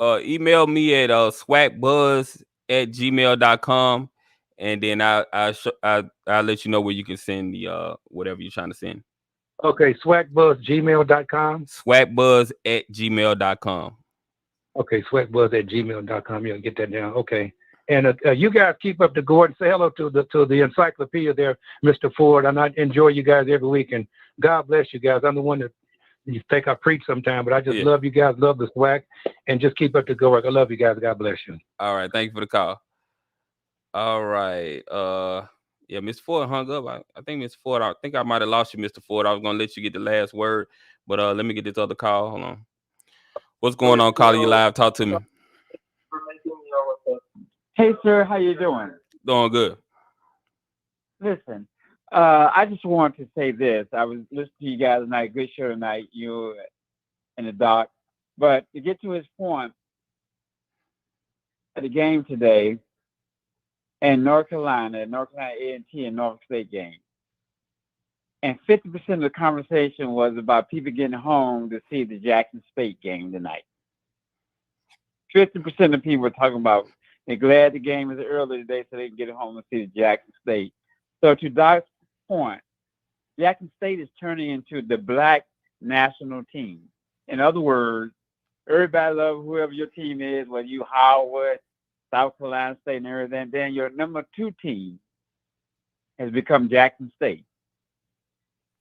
Email me at swacbuzz@gmail.com, and then I'll let you know where you can send the whatever you're trying to send. Okay, swacbuzz@gmail.com. Swacbuzz@gmail.com. Okay, swacbuzz@gmail.com. You'll get that down. Okay. And you guys keep up the good work. Say hello to the encyclopedia there, Mr. Ford. And I enjoy you guys every week. And God bless you guys. I'm the one that you think I preach sometime, but I just love you guys, love the SWAC, and just keep up the good work. I love you guys. God bless you. All right. Thank you for the call. All right. Yeah, Mr. Ford hung up. I think Mr. Ford, I think I might have lost you, Mr. Ford. I was going to let you get the last word, but let me get this other call. Hold on. What's going on, caller? You live? Talk to me. Hey, sir, how you doing? Doing good. Listen, I just wanted to say this. I was listening to you guys tonight. Good show tonight, you and the doc. But to get to his point, at the game today, in North Carolina A&T and Norfolk State game, and 50% of the conversation was about people getting home to see the Jackson State game tonight. 50% of people are talking about they're glad the game is early today so they can get home and see the Jackson State. So to Doc's point, Jackson State is turning into the black national team. In other words, everybody loves whoever your team is, whether you Howard, South Carolina State, and everything. Then your number 2 team has become Jackson State.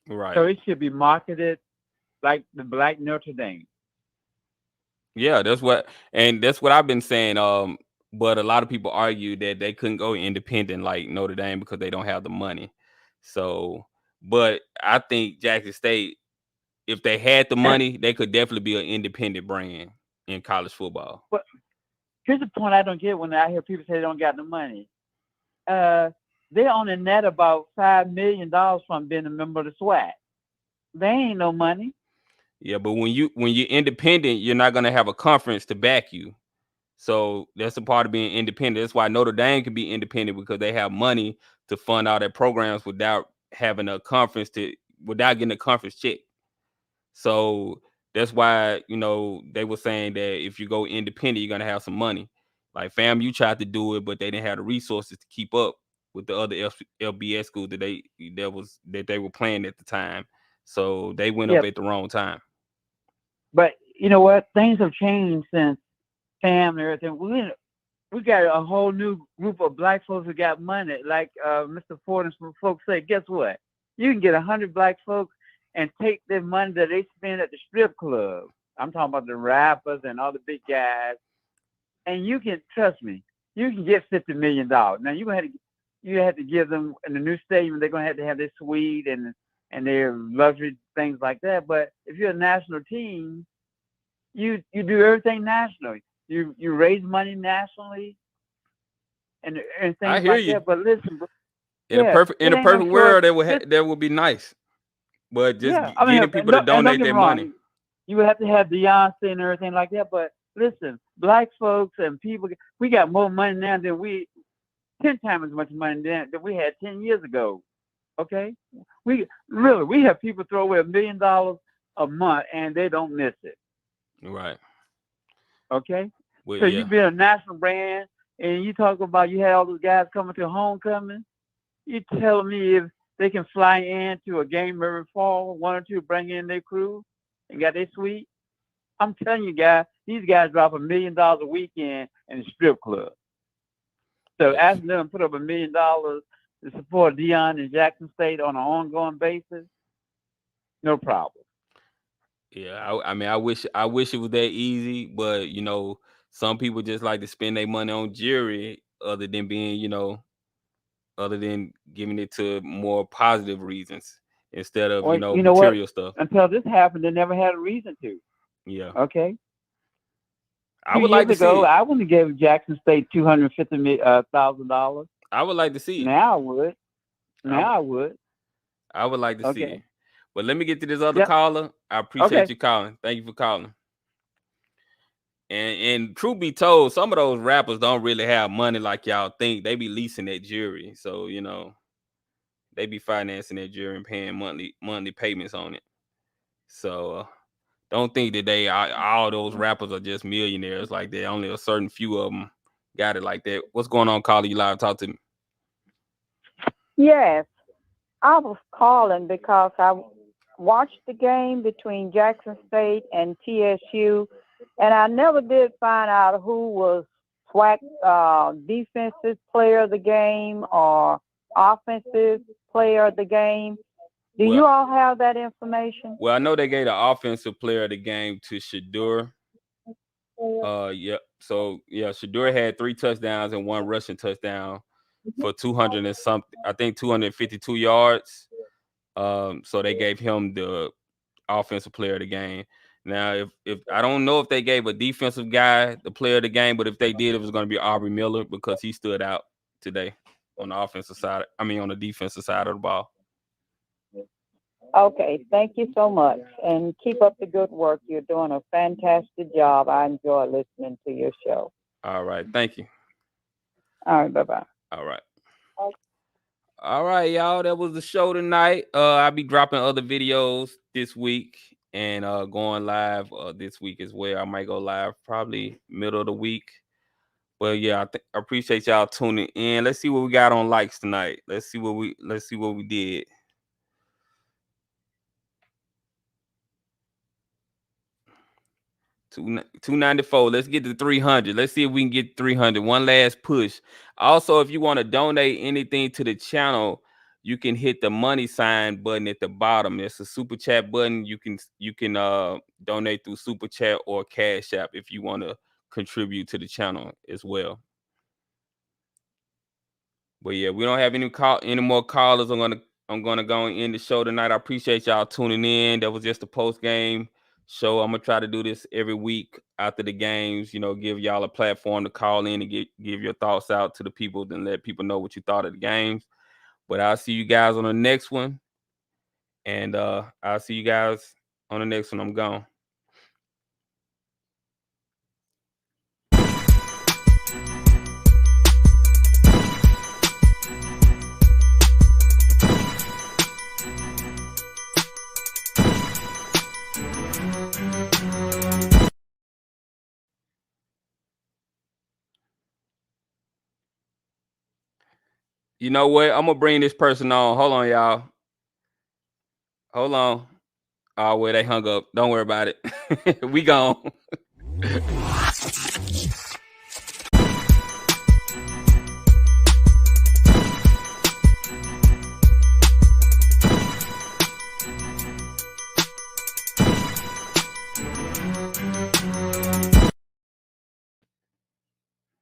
Right. So it should be marketed like the black Notre Dame. Yeah, that's what I've been saying. But a lot of people argue that they couldn't go independent like Notre Dame because they don't have the money. So, but I think Jackson State, if they had the money, they could definitely be an independent brand in college football. But here's the point I don't get when I hear people say they don't got the money. They only net about $5 million from being a member of the SWAC. They ain't no money. Yeah, but when you're independent, you're not gonna have a conference to back you. So that's a part of being independent. That's why Notre Dame can be independent, because they have money to fund all their programs without having a conference without getting a conference check. So that's why, they were saying that if you go independent, you're gonna have some money. Like FAMU tried to do it, but they didn't have the resources to keep up with the other LBS schools that they were playing at the time. So they went up at the wrong time. But you know what? Things have changed since FAM and everything. We got a whole new group of black folks who got money. Like Mr. Ford and some folks say, guess what? You can get 100 black folks and take their money that they spend at the strip club. I'm talking about the rappers and all the big guys. And you can, trust me, you can get $50 million. Now you have to give them in the new stadium. They're gonna have to have their suite and their luxury things like that. But if you're a national team, you do everything nationally. You raise money nationally and things I hear like you. that. But listen, in a perfect world, that would be nice. But just getting people to donate their money. You would have to have Beyonce and everything like that. But listen, black folks and people, we got more money now than 10 times as much money than we had 10 years ago. Okay? We have people throw away $1 million a month and they don't miss it. Right. Okay? Well, so you be a national brand and you talk about you had all those guys coming to homecoming. You telling me if they can fly in to a game every fall, 1 or 2 bring in their crew and got their suite? I'm telling you guys, these guys drop $1 million a weekend in the strip club. So asking them to put up $1 million to support Deion and Jackson State on an ongoing basis, no problem. Yeah, I mean, I wish it was that easy, but some people just like to spend their money on jewelry, other than giving it to more positive reasons instead of material stuff. Until this happened, they never had a reason to. Yeah. Okay. I would like to see it. I wouldn't have given Jackson State $250,000. I would like to see it. Now I would. I would. I would like to see it. But let me get to this other caller. I appreciate you calling. Thank you for calling. And truth be told, some of those rappers don't really have money like y'all think. They be leasing that jewelry. So, they be financing that jewelry and paying monthly payments on it. So don't think that all those rappers are just millionaires like that. Only a certain few of them got it like that. What's going on, caller? You live? Talk to me. Yes. I was calling because I watched the game between Jackson State and TSU, and I never did find out who was SWAC defensive player of the game or offensive player of the game. Do you all have that information? Well, I know they gave the offensive player of the game to Shadur. Yeah. So Shadur had 3 touchdowns and 1 rushing touchdown for 200 and something. I think 252 yards. So they gave him the offensive player of the game. Now, if I don't know if they gave a defensive guy the player of the game, but if they did, it was going to be Aubrey Miller because he stood out today on the offensive side. I mean, on the defensive side of the ball. Okay, thank you so much, and keep up the good work. You're doing a fantastic job. I enjoy listening to your show. All right, thank you. All right, bye-bye. All right. All right, y'all. That was the show tonight. I'll be dropping other videos this week, and going live this week as well. I might go live probably middle of the week. But yeah, I appreciate y'all tuning in. Let's see what we got on likes tonight. Let's see what we did. $294. Let's get to 300. Let's see if we can get 300. One last push. Also, if you want to donate anything to the channel, you can hit the money sign button at the bottom. It's a super chat button. You can donate through super chat or Cash App if you want to contribute to the channel as well. But yeah, we don't have any more callers. I'm gonna go and end the show tonight. I appreciate y'all tuning in. That was just a post game show. I'm gonna try to do this every week after the games. Give y'all a platform to call in and give your thoughts out to the people, then let people know what you thought of the games. But I'll see you guys on the next one, and I'll see you guys on the next one. I'm gone. You know what? I'm gonna bring this person on. Hold on, y'all. Hold on. Oh, well, they hung up. Don't worry about it. We gone.